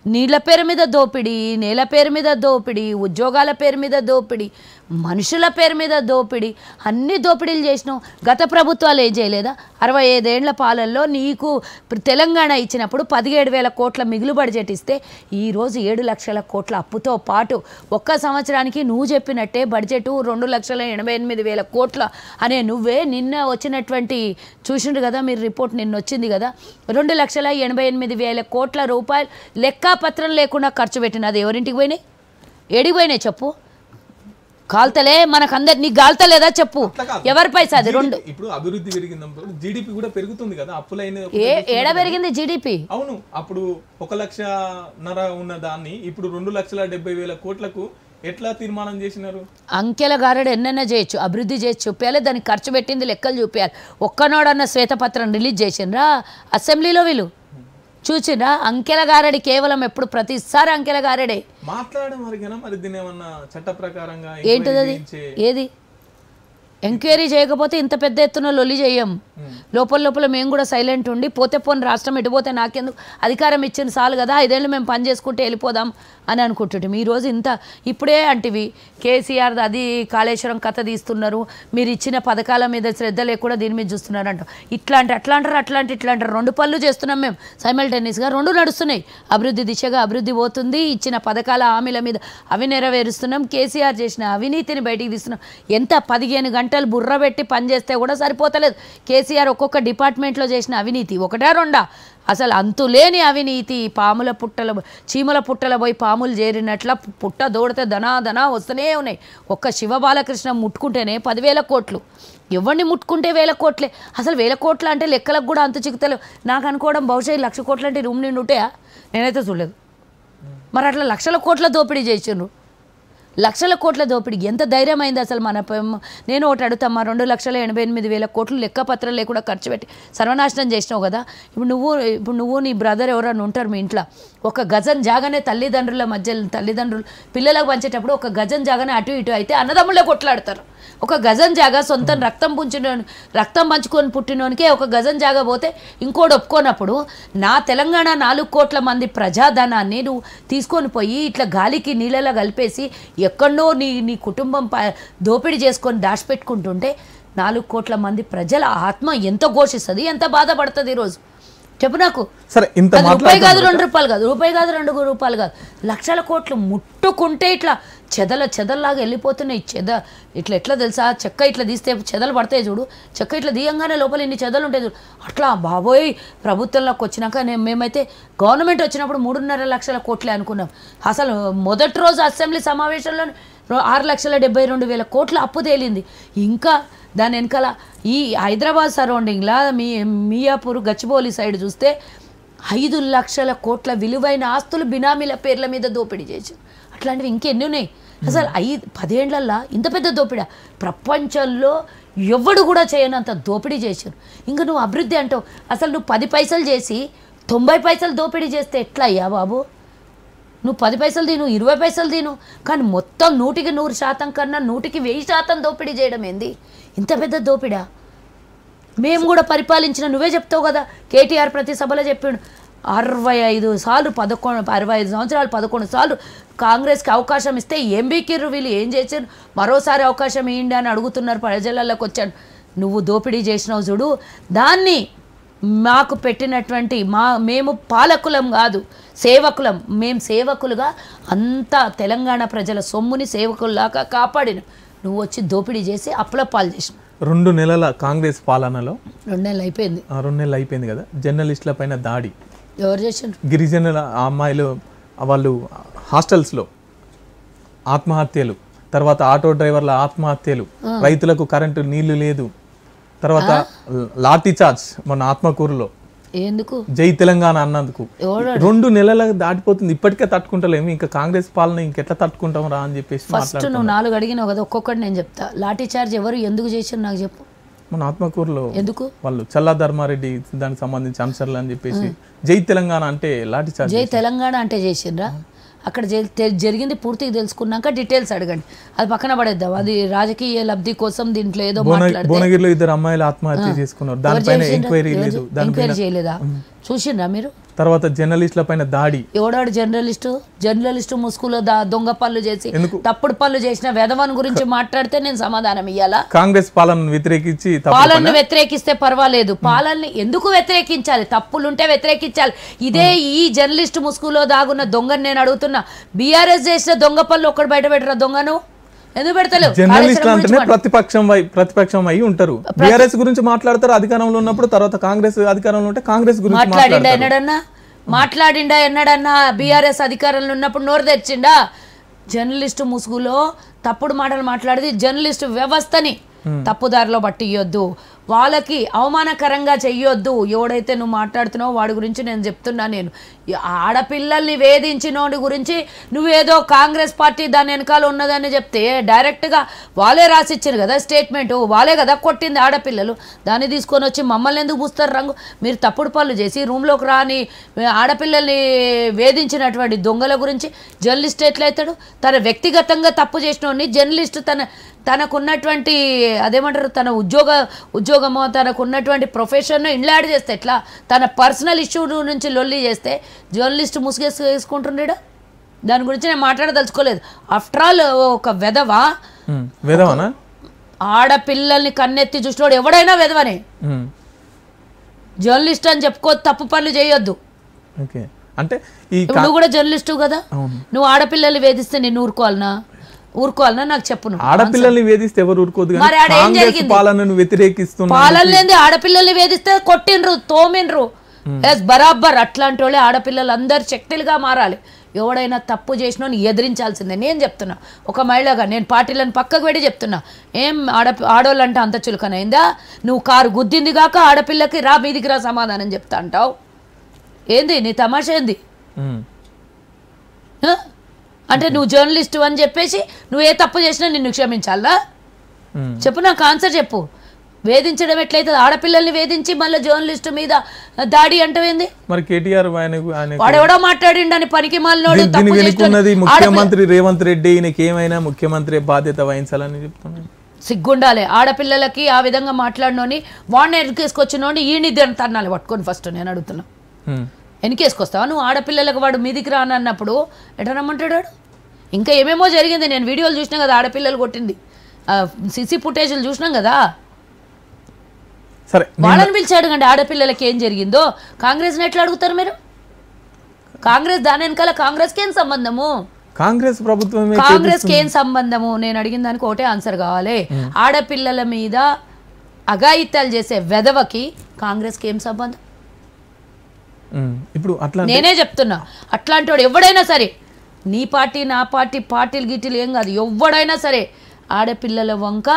నీళ్ళ పేరు మీద దోపిడీ, నేల పేరు మీద దోపిడీ, ఉద్యోగాల పేరు మీద దోపిడీ, మనుషుల పేరు మీద దోపిడీ, అన్ని దోపిడీలు చేసినావు. గత ప్రభుత్వాలు ఏం చేయలేదా? 65 ఏళ్ల పాలనలో నీకు తెలంగాణ ఇచ్చినప్పుడు 17,000 కోట్ల మిగులు బడ్జెట్ ఇస్తే ఈరోజు 7 లక్షల కోట్ల అప్పుతో పాటు ఒక్క సంవత్సరానికి నువ్వు చెప్పినట్టే బడ్జెట్ 2,88,000 కోట్ల అనే నువ్వే నిన్న వచ్చినటువంటి చూసిండ్రు కదా మీరు రిపోర్ట్, నిన్న వచ్చింది కదా. 2,88,000 కోట్ల రూపాయలు లెక్కాపత్రం లేకుండా ఖర్చు పెట్టినది. ఎవరింటికి పోయినాయి? ఏడికి పోయినాయి చెప్పు? కాల్తలే మనకందరు. నీకు కాల్తలేదా చెప్పు? ఎవరి పైసా అది? 2 ఇప్పుడు అభివృద్ధి పెరిగిందప్పుడు జీడిపి కూడా పెరుగుతుంది కదా. అప్పులైన ఏడ పెరిగింది జీడిపి? అవును, అప్పుడు 1,00,000 ఉన్న దాన్ని ఇప్పుడు 2,70,000 కోట్లకు ఎట్లా తీర్మానం చేసినారు? అంకెల గారడు ఎన్నైనా చేయొచ్చు, అభివృద్ధి చేసి చూపించాలి, దానికి ఖర్చు పెట్టింది లెక్కలు చూపించాలి. ఒక్కనోడన్న శ్వేతపత్రం రిలీజ్ చేసిండ్రా అసెంబ్లీలో? వీళ్ళు చూసిండ్రా? అంకెల గారడి కేవలం ఎప్పుడు ప్రతిసారి అంకెల గారడే మాట్లాడడం. మరి దీని ఏమన్నా చట్ట ప్రకారంగా ఏంటిది? అది ఏది? ఎంక్వైరీ చేయకపోతే ఇంత పెద్ద ఎత్తున లొల్లి చేయం. లోపల మేము కూడా సైలెంట్ ఉండి పోతే పోని రాష్ట్రం ఎటుపోతే నాకెందుకు, అధికారం ఇచ్చిన చాలు కదా, 5 ఏళ్ళు మేము పని చేసుకుంటే వెళ్ళిపోదాం అని అనుకుంటుంటాం. ఈరోజు ఇంత ఇప్పుడే అంటివి కేసీఆర్ అది కాళేశ్వరం కథ తీస్తున్నారు, మీరు ఇచ్చిన పథకాల మీద శ్రద్ధ లేకుండా దీని మీద చూస్తున్నారు అంటాం. ఇట్లా అంటారు 2 పనులు చేస్తున్నాం మేము సైమల్టేనియస్గా. 2 నడుస్తున్నాయి. అభివృద్ధి దిశగా అభివృద్ధి పోతుంది, ఇచ్చిన పథకాల హామీల మీద అవి నెరవేరుస్తున్నాం, కేసీఆర్ చేసిన అవినీతిని బయటికి తీస్తున్నాం. ఎంత 15 గంటలు బుర్ర పెట్టి పనిచేస్తే కూడా సరిపోతలేదు. కేసీఆర్ ఒక్కొక్క డిపార్ట్మెంట్లో చేసిన అవినీతి 1-2 అసలు అంతులేని అవినీతి. చీమల పుట్టల పోయి పాములు చేరినట్ల పుట్ట దోడితే ధనా వస్తూనే ఉన్నాయి. ఒక్క శివబాలకృష్ణ ముట్టుకుంటేనే 10,000 కోట్లు. ఎవరిని ముట్టుకుంటే 1,000 కోట్లే. అసలు 1,000 కోట్లు అంటే లెక్కలకు కూడా అంత చిక్కుతలేవు. నాకు అనుకోవడం బహుశా 1,00,000 కోట్లు అంటే రూమ్ నిండి ఉంటాయా? నేనైతే చూడలేదు. మరి అట్లా లక్షల కోట్ల దోపిడీ చేసిండ్రు. లక్షల కోట్ల దోపిడీ ఎంత ధైర్యం అయింది అసలు? నేను ఒకటి అడుగుతామ్మా, 2,88,000 కోట్లు లెక్కపత్రం లేకుండా ఖర్చు పెట్టి సర్వనాశనం చేసినావు కదా. ఇప్పుడు నువ్వు నీ బ్రదర్ ఎవరైనా ఉంటారు మీ ఇంట్లో, 1 గజం జాగానే తల్లిదండ్రులు పిల్లలకు పంచేటప్పుడు 1 గజం జాగానే అటు ఇటు అయితే అన్నదమ్ముళ్ళే కొట్లాడతారు. 1 గజం జాగా సొంతం రక్తం పంచుకొని పుట్టినోనికే 1 గజం జాగా పోతే ఇంకోటి ఒప్పుకోనప్పుడు నా తెలంగాణ 4 కోట్ల మంది ప్రజాధనాన్ని నువ్వు తీసుకొని పోయి ఇట్లా గాలికి నీళ్ళలో కలిపేసి ఎక్కడో నీ కుటుంబం దోపిడీ చేసుకొని దాచిపెట్టుకుంటుంటే 4 కోట్ల మంది ప్రజల ఆత్మ ఎంత ఘోషిస్తుంది, ఎంత బాధపడుతుంది ఈరోజు చెప్పు నాకు. సరే, రూపాయి కాదు 2 రూపాయలు కాదు, రూపాయి కాదు 2 రూపాయలు కాదు, లక్షల కోట్లు ముట్టుకుంటే ఇట్లా చెదల్లాగా వెళ్ళిపోతున్నాయి. ఎట్లా తెలుసా? చెక్క ఇట్లా తీస్తే చెదలు పడతాయి చూడు, చెక్క ఇట్లా తీయంగానే లోపల ఇన్ని చెదలు ఉంటాయి చూడు. అట్లా బాబోయ్ ప్రభుత్వంలోకి వచ్చినాక మేమైతే గవర్నమెంట్ వచ్చినప్పుడు 3.5 లక్షల కోట్లే అనుకున్నాం. అసలు మొదటి రోజు అసెంబ్లీ సమావేశంలో 6,72,000 కోట్ల అప్పు తేలింది. ఇంకా దాని వెనకాల ఈ హైదరాబాద్ సరౌండింగ్లా మియాపూర్ గచ్చిబౌలి సైడ్ చూస్తే 5 లక్షల కోట్ల విలువైన ఆస్తులు బినామీల పేర్ల మీద దోపిడీ చేశారు. అట్లాంటివి ఇంకెన్ని ఉన్నాయి అసలు 10 ఏళ్లల్లో ఇంత పెద్ద దోపిడా ప్రపంచంలో ఎవడు కూడా చేయనంత దోపిడీ చేశారు. ఇంకా నువ్వు అభివృద్ధి అంటావు. అసలు నువ్వు 10 పైసలు చేసి 90 పైసలు దోపిడీ చేస్తే ఎట్లా అయ్యా బాబు? నువ్వు 10 పైసలు తిను, 20 పైసలు తిను, కానీ మొత్తం 100కి 100% కన్నా 100కి 1000% దోపిడీ చేయడం ఏంది? ఇంత పెద్ద దోపిడా? మేము కూడా పరిపాలించిన, నువ్వే చెప్తావు కదా, కేటీఆర్ ప్రతి సభలో చెప్పాడు 65 సార్లు 65 సంవత్సరాలు 11 సార్లు కాంగ్రెస్కి అవకాశం ఇస్తే ఏం బీకిర్రు వీళ్ళు, ఏం చేశారు, మరోసారి అవకాశం ఇవ్వండి అని అడుగుతున్నారు. ప్రజలలోకి వచ్చాను. నువ్వు దోపిడీ చేసినావు చూడు, దాన్ని మాకు పెట్టినటువంటి మేము పాలకులం కాదు, సేవకులం. మేము సేవకులుగా అంతా తెలంగాణ ప్రజల సొమ్ముని సేవకుల్లాగా కాపాడిన, నువ్వు వచ్చి దోపిడీ చేసి అప్పుల పాలు చేసినావు. 2 నెలల కాంగ్రెస్ పాలనలో 2 నెలలు అయిపోయింది. 2 నెలలు అయిపోయింది కదా, జర్నలిస్టుల పైన దాడి, ఎవరు చేసిండ్రు? గిరిజనుల అమ్మాయిలు వాళ్ళు హాస్టల్స్లో ఆత్మహత్యలు, తర్వాత ఆటో డ్రైవర్ల ఆత్మహత్యలు, రైతులకు కరెంటు నీళ్లు లేదు, తర్వాత లాఠీ చార్జ్ మొన్న ఆత్మకూరులో ఎందుకు జై తెలంగాణ అన్నందుకు 2 నెలలకు దాటిపోతుంది. ఇప్పటికే తట్టుకుంటలేము, ఇంకా కాంగ్రెస్ పాలన ఇంకెట్లా తట్టుకుంటాం రా అని చెప్పేసి ఫస్ట్ నువ్వు 4 అడిగినావు కదా, ఒక్కొక్కటి నేను చెప్తా. లాఠీ చార్జ్ ఎవరు ఎందుకు చేసారు నాకు చెప్పు. మన ఆత్మకూరులో ఎందుకు వాళ్ళు చల్లా ధర్మారెడ్డి దానికి సంబంధించి అంశాలు అని చెప్పేసి జై తెలంగాణ అంటే లాఠీ చార్జ్. జై తెలంగాణ అంటే చేసిండ్రా? అక్కడ జరిగింది పూర్తిగా తెలుసుకున్నాక డీటెయిల్స్ అడగండి, అది పక్కన పడేద్దాం. అది రాజకీయ లబ్ధి కోసం దీంట్లో ఏదో భువనగిరిలో 2 అమ్మాయిలు ఆత్మహత్య చేసుకున్నారు, దానిపైన ఎంక్వైరీ లేదు, ఎంక్వైరీ చేయలేదా? చూసిండ్రా మీరు? తర్వాత జర్నలిస్టుల పైన దాడి. ఎవడాడు జర్నలిస్టు ముసుగులో దొంగ పనులు చేసి తప్పుడు పనులు చేసిన వెధవన్ గురించి మాట్లాడితే నేను సమాధానం ఇయ్యాలా? కాంగ్రెస్ పాలనను వ్యతిరేకించి, పాలనను వ్యతిరేకిస్తే పర్వాలేదు, పాలనని ఎందుకు వ్యతిరేకించాలి? తప్పులుంటే వ్యతిరేకించాలి. ఇదే ఈ జర్నలిస్టు ముసుగులో దాగున్న దొంగని నేను అడుగుతున్నా, బీఆర్ఎస్ చేసిన దొంగ పనులు ఒక్కడు బయట పెట్టరా దొంగను? ఎందుకు పెడతలేవు? జర్నలిస్టులు అంటేనే ప్రతిపక్షం అయి ఉంటారు. బీఆర్ఎస్ గురించి మాట్లాడతారు అధికారంలో ఉన్నప్పుడు, తర్వాత కాంగ్రెస్ అధికారంలో ఉంటే కాంగ్రెస్ గురించి మాట్లాడిండా ఎన్నడన్నా? బీఆర్ఎస్ అధికారంలో ఉన్నప్పుడు నోరు తెచ్చిండా? జర్నలిస్టు ముసుగులో తప్పుడు మాటలు మాట్లాడేది జర్నలిస్టు వ్యవస్థని తప్పుదారిలో పట్టియొద్దు, వాళ్ళకి అవమానకరంగా చెయ్యొద్దు. ఎవడైతే నువ్వు మాట్లాడుతున్నావో వాడి గురించి నేను చెప్తున్నా. నేను ఆడపిల్లల్ని వేధించినోడి గురించి నువ్వేదో కాంగ్రెస్ పార్టీ దాని వెనకాల ఉన్నదని చెప్తే డైరెక్ట్గా వాళ్ళే రాసిచ్చారు కదా స్టేట్మెంట్, వాళ్ళే కదా కొట్టింది ఆడపిల్లలు. దాన్ని తీసుకొని వచ్చి మమ్మల్ని ఎందుకు పూస్తారు రంగు? మీరు తప్పుడు పనులు చేసి రూమ్లోకి రాని ఆడపిల్లల్ని వేధించినటువంటి దొంగల గురించి జర్నలిస్ట్ ఎట్లయితాడు? తన వ్యక్తిగతంగా తప్పు చేసినోడిని జర్నలిస్టు తనకున్నటువంటి అదేమంటారు, తన ఉద్యోగమో తనకున్నటువంటి ప్రొఫెషన్ ఇంలాడ్ చేస్తే ఎట్లా? తన పర్సనల్ ఇష్యూ నుంచి లొల్లి చేస్తే జర్నలిస్ట్ ముసుగేసుకుంటుండేడా? దాని గురించి నేను మాట్లాడదలుచుకోలేదు. ఆఫ్టర్ ఆల్ ఒక వెధవా, ఆడపిల్లల్ని కన్నెత్తి చూసినోడు ఎవడైనా వెధవనే. జర్నలిస్ట్ అని చెప్పుకో, తప్పు పనులు చేయొద్దు. అంటే నువ్వు కూడా జర్నలిస్టు కదా, నువ్వు ఆడపిల్లల్ని వేధిస్తే నేను ఊరుకోవాలనా నాకు చెప్పు. ఆడపిల్లల్ని వేధిస్తే ఎవరు ఊరుకోదు. పాలనను వ్యతిరేకిస్తున్నా, పాలన ఆడపిల్లల్ని వేధిస్తే కొట్టిండ్రు, తోమిండ్రు. బరాబర్ అట్లాంటి వాళ్ళే ఆడపిల్లలు అందరు శక్తులుగా మారాలి. ఎవడైనా తప్పు చేసినా ఎదిరించాల్సిందే. నేను చెప్తున్నా ఒక మహిళగా, నేను పార్టీలను పక్కకు పెట్టి చెప్తున్నా. ఏం ఆడోళ్ళంటే అంత చులకనైందా? నువ్వు కారు గుద్దింది కాక ఆడపిల్లకి రా మీదికి రా సమాధానం చెప్తా అంటావు. ఏంది నీ తమాషా? ఏంది అంటే నువ్వు జర్నలిస్టు అని చెప్పేసి నువ్వు ఏ తప్పు చేసినా నిన్ను క్షమించాలా? చెప్పు, నాకు ఆన్సర్ చెప్పు. వేధించడం ఎట్లయితే? ఆడపిల్లల్ని వేధించి మళ్ళీ జర్నలిస్టు మీద దాడి అంటవేంది? మరి కేటీఆర్ వాడెవడో మాట్లాడిండని పనికి మాలినోడు. ముఖ్యమంత్రి రేవంత్ రెడ్డి ఈయనకి ఏమైనా ముఖ్యమంత్రి బాధ్యత వహించాలని చెప్తున్నాను. సిగ్గుండాలి. ఆడపిల్లలకి ఆ విధంగా మాట్లాడినోని వాడిని ఎన్నికేసుకొచ్చినోని ఈయన తన్నాలి పట్టుకొని. ఫస్ట్ నేను అడుగుతున్నా, ఎన్నికేసుకొస్తావా నువ్వు? ఆడపిల్లలకు వాడు మీదికి రానన్నప్పుడు ఎట్లా రమ్మంటాడు? ఇంకా ఏమేమో జరిగింది, నేను వీడియోలు చూసినా కదా, ఆడపిల్లలు కొట్టింది, సిసి ఫుటేజ్లు చూసినాం కదా. సరే, వాళ్ళని పిలిచి అడగండి ఆడపిల్లలకి ఏం జరిగిందో. కాంగ్రెస్ని ఎట్లా అడుగుతారు మీరు? కాంగ్రెస్ దాని వెనకాల కాంగ్రెస్కి ఏం సంబంధము? కాంగ్రెస్ ప్రభుత్వం కాంగ్రెస్కి ఏం సంబంధము? నేను అడిగిన దానికి ఒకటే ఆన్సర్ కావాలి. ఆడపిల్లల మీద అఘాయిత్యాలు చేసే వెధవకి కాంగ్రెస్కి ఏం సంబంధం? ఇప్పుడు అట్లా నేనే చెప్తున్నా, అట్లాంటి వాడు ఎవడైనా సరే, నీ పార్టీ నా పార్టీ పార్టీలు గిట్టీలు ఏం కాదు, ఎవడైనా సరే ఆడపిల్లల వంక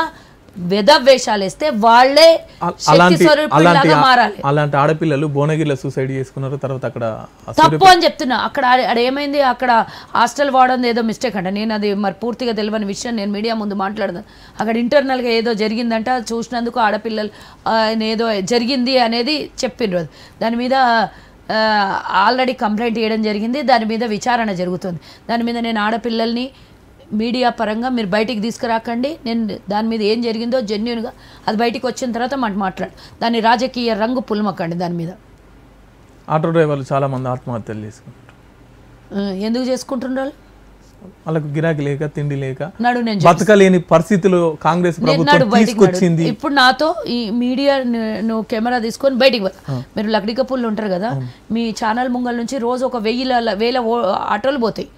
వేషాలు వేస్తే వాళ్ళే శక్తి స్వరూపులాగా మారాలి. అలాంటి ఆడపిల్లలు భువనగిరిలో సూసైడ్ చేసుకున్నారు. తర్వాత అక్కడ తప్పు అని చెప్తున్నా. అక్కడ ఏమైంది, అక్కడ హాస్టల్ వాడడం ఏదో మిస్టేక్ అంట. నేను అది మరి పూర్తిగా తెలియని విషయం నేను మీడియా ముందు మాట్లాడదాను. అక్కడ ఇంటర్నల్గా ఏదో జరిగిందంట, చూసినందుకు ఆడపిల్లలు ఏదో జరిగింది అనేది చెప్పిండ్రు. దాని మీద ఆల్రెడీ కంప్లైంట్ చేయడం జరిగింది. దాని మీద విచారణ జరుగుతుంది. దాని మీద నేను ఆడపిల్లల్ని మీడియా పరంగా మీరు బయటికి తీసుకురాకండి, నేను దాని మీద ఏం జరిగిందో జెన్యున్గా అది బయటికి వచ్చిన తర్వాత మాట్లాడు, దాన్ని రాజకీయ రంగు పుల్మకండి. దాని మీద ఆటో డ్రైవర్లు చాలామంది ఆత్మహత్యలు చేసుకుంటారు. ఎందుకు చేసుకుంటున్నారు? వాళ్ళకు గిరాకీ లేక, తిండి లేక, బతకలేని పరిస్థితులు కాంగ్రెస్ ప్రభుత్వం తీసుకొచ్చింది. ఇప్పుడు నాతో ఈ మీడియా నువ్వు కెమెరా తీసుకొని బయటికి మీరు లక్డీ కపూర్లు ఉంటారు కదా, మీ ఛానల్ ముంగల్ నుంచి రోజు ఒక 1000 ఆటోలు పోతాయి.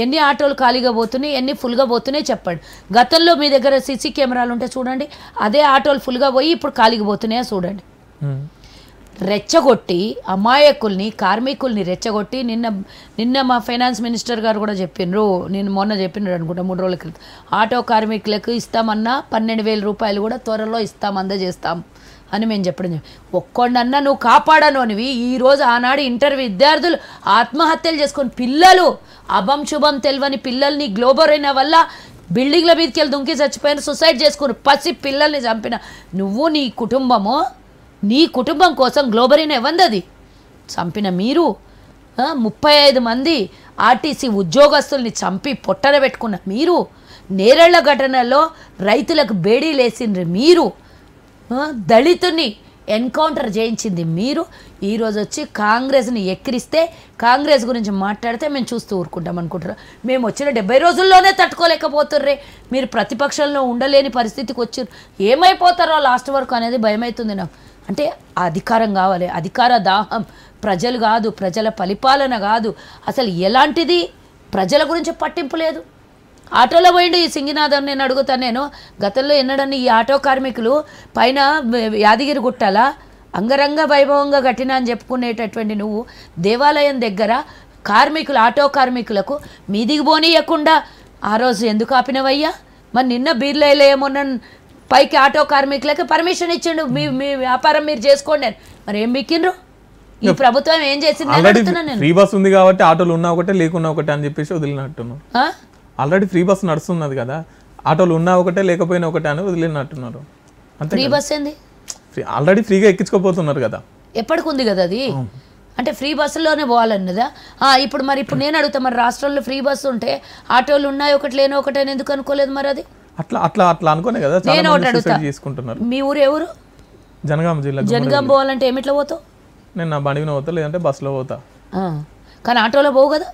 ఎన్ని ఆటోలు ఖాళీగా పోతున్నాయి, ఎన్ని ఫుల్గా పోతున్నాయి చెప్పండి. గతంలో మీ దగ్గర సీసీ కెమెరాలు ఉంటే చూడండి, అదే ఆటోలు ఫుల్గా పోయి ఇప్పుడు ఖాళీగా పోతున్నాయా చూడండి. రెచ్చగొట్టి అమాయకుల్ని, కార్మికుల్ని రెచ్చగొట్టి నిన్న మా ఫైనాన్స్ మినిస్టర్ గారు కూడా చెప్పినారు, నేను మొన్న చెప్పినారు అనుకుంటా 3 రోజుల క్రితం, ఆటో కార్మికులకు ఇస్తామన్నా 12,000 రూపాయలు కూడా త్వరలో అందజేస్తాం అని మేము చెప్పడం. ఒక్కొండన్నా నువ్వు కాపాడనోనివి. ఈరోజు ఆనాడు ఇంటర్ విద్యార్థులు ఆత్మహత్యలు చేసుకొని పిల్లలు అభం శుభం తెలియని పిల్లల్ని గ్లోబరైన వల్ల బిల్డింగ్ల మీదకి వెళ్ళి దుంకి చచ్చిపోయిన, సూసైడ్ చేసుకుని పసి పిల్లల్ని చంపిన నువ్వు, నీ కుటుంబం కోసం గ్లోబరీని ఇవ్వందది చంపిన మీరు, 35 మంది ఆర్టీసీ ఉద్యోగస్తుల్ని చంపి పొట్టన పెట్టుకున్న మీరు, నేరేళ్ల ఘటనలో రైతులకు బేడీలేసిండ్రు మీరు, దళితుని ఎన్కౌంటర్ చేయించింది మీరు. ఈరోజు వచ్చి కాంగ్రెస్ని ఎక్కిరిస్తే, కాంగ్రెస్ గురించి మాట్లాడితే మేము చూస్తూ ఊరుకుంటాం అనుకుంటారు. మేము వచ్చిన 70 రోజుల్లోనే తట్టుకోలేకపోతుర్రే, మీరు ప్రతిపక్షంలో ఉండలేని పరిస్థితికి వచ్చారు, ఏమైపోతారో లాస్ట్ వరకు అనేది భయమవుతుంది నాకు. అంటే అధికారం కావాలి, అధికార దాహం, ప్రజలు కాదు, ప్రజల పరిపాలన కాదు, అసలు ఎలాంటిది ప్రజల గురించి పట్టింపు లేదు. ఆటోలో పోయిండు ఈ సింగినాథం. నేను అడుగుతాను, నేను గతంలో ఎన్నడని ఈ ఆటో కార్మికులు పైన యాదగిరి గుట్టాల అంగరంగ వైభవంగా కట్టినా అని చెప్పుకునేటటువంటి నువ్వు దేవాలయం దగ్గర కార్మికులు, ఆటో కార్మికులకు మీదికి పోనీయకుండా ఆ రోజు ఎందుకు ఆపినవయ్యా? మరి నిన్న బీర్లో ఏమన్నా పైకి ఆటో కార్మికులకు పర్మిషన్ ఇచ్చిండు, మీ వ్యాపారం మీరు చేసుకోండి అని. మరి ఏం బిక్కిండ్రు? ఈ ప్రభుత్వం ఏం చేసింది? ఫ్రీ బస్ ఉంది కాబట్టి ఆటోలు ఉన్నా ఒకటే లేకున్నా ఒకటే అని చెప్పేసి వదిలినట్టున్నారు. ఆల్రెడీ ఫ్రీ బస్ నడుస్తున్నది కదా, ఆటోలు ఉన్నా ఒకటే లేకపోయినా ఒకటే అని వదిలినట్టున్నారు. అంతే. ఫ్రీ బస్ ఏంది? ఆల్రెడీ ఫ్రీగా ఎక్కించుకోపోతున్నారు కదా, ఎప్పటికుంది కదా అది. అంటే ఫ్రీ బస్సులోనే పోవాలన్నదా? ఇప్పుడు నేను అడుగుతా, మరి రాష్ట్రంలో ఫ్రీ బస్సు ఉంటే ఆటోలు ఉన్నాయి ఒకటి లేని ఒకటి అని ఎందుకు అనుకోలేదు? మరి అది అట్లా అనుకోనే కదా నేను ఒకటి అడుగుతా, మీ ఊరు ఎవరు? జనగాం జిల్లా. జనగాం పోవాలంటే ఏమిట్లో పోతావు? నేను నా బండి మీద పోతా, లేదంటే బస్సులో పోతా. కానీ ఆటోలో పోవు కదా.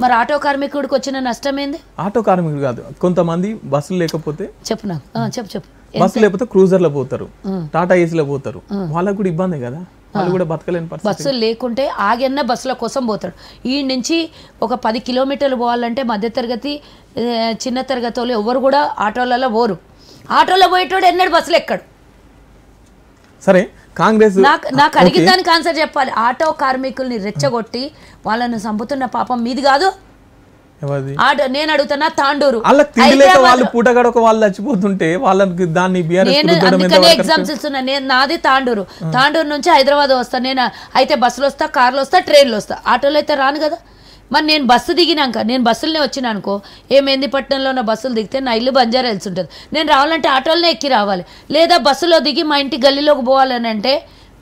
మరి ఆటో కార్మికుడికి వచ్చిన నష్టం ఏంది? ఆటో కార్మికుడు కాదు, కొంతమంది బస్సులు లేకపోతే చెప్పు నాకు, చెప్పు బస్సు లేకపోతే క్రూజర్లో పోతారు, టాటా ఏసీలో పోతారు, వాళ్ళకు కూడా ఇబ్బంది కదా, వాళ్ళు కూడా బతకలేని పరిస్థితి. బస్సులు లేకుంటే ఆగన్న బస్సుల కోసం పోతాడు. ఈ నుంచి ఒక 10 కిలోమీటర్లు పోవాలంటే మధ్యతరగతి, చిన్న తరగతి వాళ్ళు ఎవరు కూడా ఆటోలలో పోరు. ఆటోలో పోయేటోడు ఎన్నడు బస్సులు ఎక్కడు. సరే, కాంగ్రెస్ నాకు అడిగిన దానికి ఆన్సర్ చెప్పాలి. ఆటో కార్మికుల్ని రెచ్చగొట్టి వాళ్ళని చంపుతున్న పాపం మీది కాదు. నేను అడుగుతున్నా, తాండూరు వాళ్ళు పూటగడక వాళ్ళు చచ్చిపోతుంటే వాళ్ళకి దాన్ని ఎగ్జామ్స్ ఇస్తున్నా. నాది తాండూరు నుంచి హైదరాబాద్ వస్తా నేను. అయితే బస్సులు వస్తా, కార్లు వస్తా, ట్రైన్లు వస్తా, ఆటోలో అయితే రాను కదా. మరి నేను బస్సు దిగినాక, నేను బస్సులనే వచ్చినా అనుకో, మెహందీపట్నంలో ఉన్న బస్సులు దిగితే నా ఇల్లు బంజారా హిల్స్ ఉంటుంది, నేను రావాలంటే ఆటోలనే ఎక్కి రావాలి. లేదా బస్సులో దిగి మా ఇంటి గల్లీలోకి పోవాలని అంటే,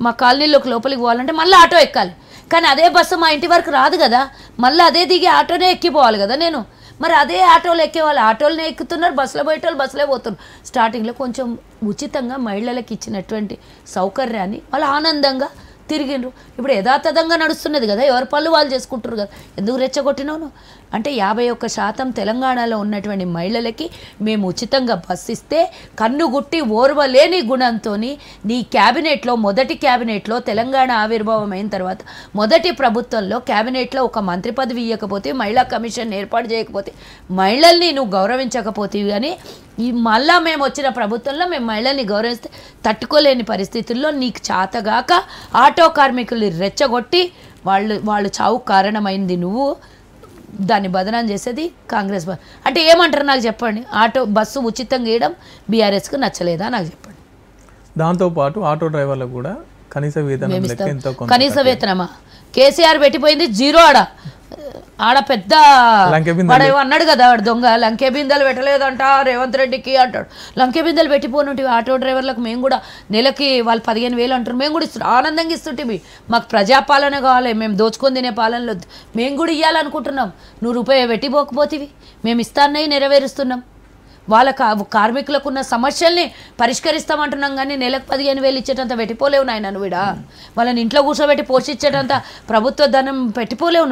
మా కాలనీలోకి లోపలికి పోవాలంటే మళ్ళీ ఆటో ఎక్కాలి. కానీ అదే బస్సు మా ఇంటి వరకు రాదు కదా, మళ్ళీ అదే దిగి ఆటోనే ఎక్కిపోవాలి కదా నేను. మరి అదే ఆటోలు ఎక్కేవాళ్ళు ఆటోలనే ఎక్కుతున్నారు, బస్సులో పోయేటోళ్ళు బస్సులో పోతున్నారు. స్టార్టింగ్లో కొంచెం ఉచితంగా మహిళలకు ఇచ్చినటువంటి సౌకర్యాన్ని వాళ్ళు ఆనందంగా తిరిగిండ్రు. ఇప్పుడు యథాతథంగా నడుస్తున్నది కదా, ఎవరి పనులు వాళ్ళు చేసుకుంటారు కదా, ఎందుకు రెచ్చగొట్టినాను అంటే 51% తెలంగాణలో ఉన్నటువంటి మహిళలకి మేము ఉచితంగా బస్సు ఇస్తే కన్నుగుట్టి ఓర్వలేని గుణంతో నీ క్యాబినెట్లో, మొదటి క్యాబినెట్లో, తెలంగాణ ఆవిర్భావం అయిన తర్వాత మొదటి ప్రభుత్వంలో క్యాబినెట్లో ఒక మంత్రి పదవి ఇవ్వకపోతే, మహిళా కమిషన్ ఏర్పాటు చేయకపోతే, మహిళల్ని నువ్వు గౌరవించకపోతే, కానీ మళ్ళా మేము వచ్చిన ప్రభుత్వంలో మేము మహిళల్ని గౌరవిస్తే తట్టుకోలేని పరిస్థితుల్లో నీకు చాతగాక ఆటో కార్మికుల్ని రెచ్చగొట్టి వాళ్ళు చావు కారణమైంది నువ్వు. దాన్ని బదనాం చేసేది కాంగ్రెస్ అంటే ఏమంటారు నాకు చెప్పండి. బస్సు ఉచితంగా వేయడం బీఆర్ఎస్కి నచ్చలేదా నాకు చెప్పండి. దాంతోపాటు ఆటో డ్రైవర్లకు కూడా కనీస వేతనం కనీస వేతనమా కేసీఆర్ పెట్టిపోయింది జీరో. ఆడ పెద్ద అన్నాడు కదా వాడు దొంగ, లంకే బిందెలు పెట్టలేదంట రేవంత్ రెడ్డికి అంటాడు. లంకే బిందెలు పెట్టిపోనుంటి ఆటో డ్రైవర్లకు మేము కూడా నెలకి వాళ్ళు 15,000 అంటారు, మేము కూడా ఆనందంగా ఇస్తుంటే మాకు ప్రజాపాలన కావాలి, మేము దోచుకొని తినే పాలనలో మేము కూడా ఇవ్వాలనుకుంటున్నాం. ₹1 పెట్టిపోకపోతేవి మేము ఇస్తాన్నవి నెరవేరుస్తున్నాం. వాళ్ళ కార్మికులకు ఉన్న సమస్యల్ని పరిష్కరిస్తామంటున్నాం కానీ నెలకు 15,000 ఇచ్చేటంత పెట్టిపోలేవు నాయన నువ్వు. వాళ్ళని ఇంట్లో కూర్చోబెట్టి పోషించేటంత ప్రభుత్వ ధనం పెట్టిపోలేవు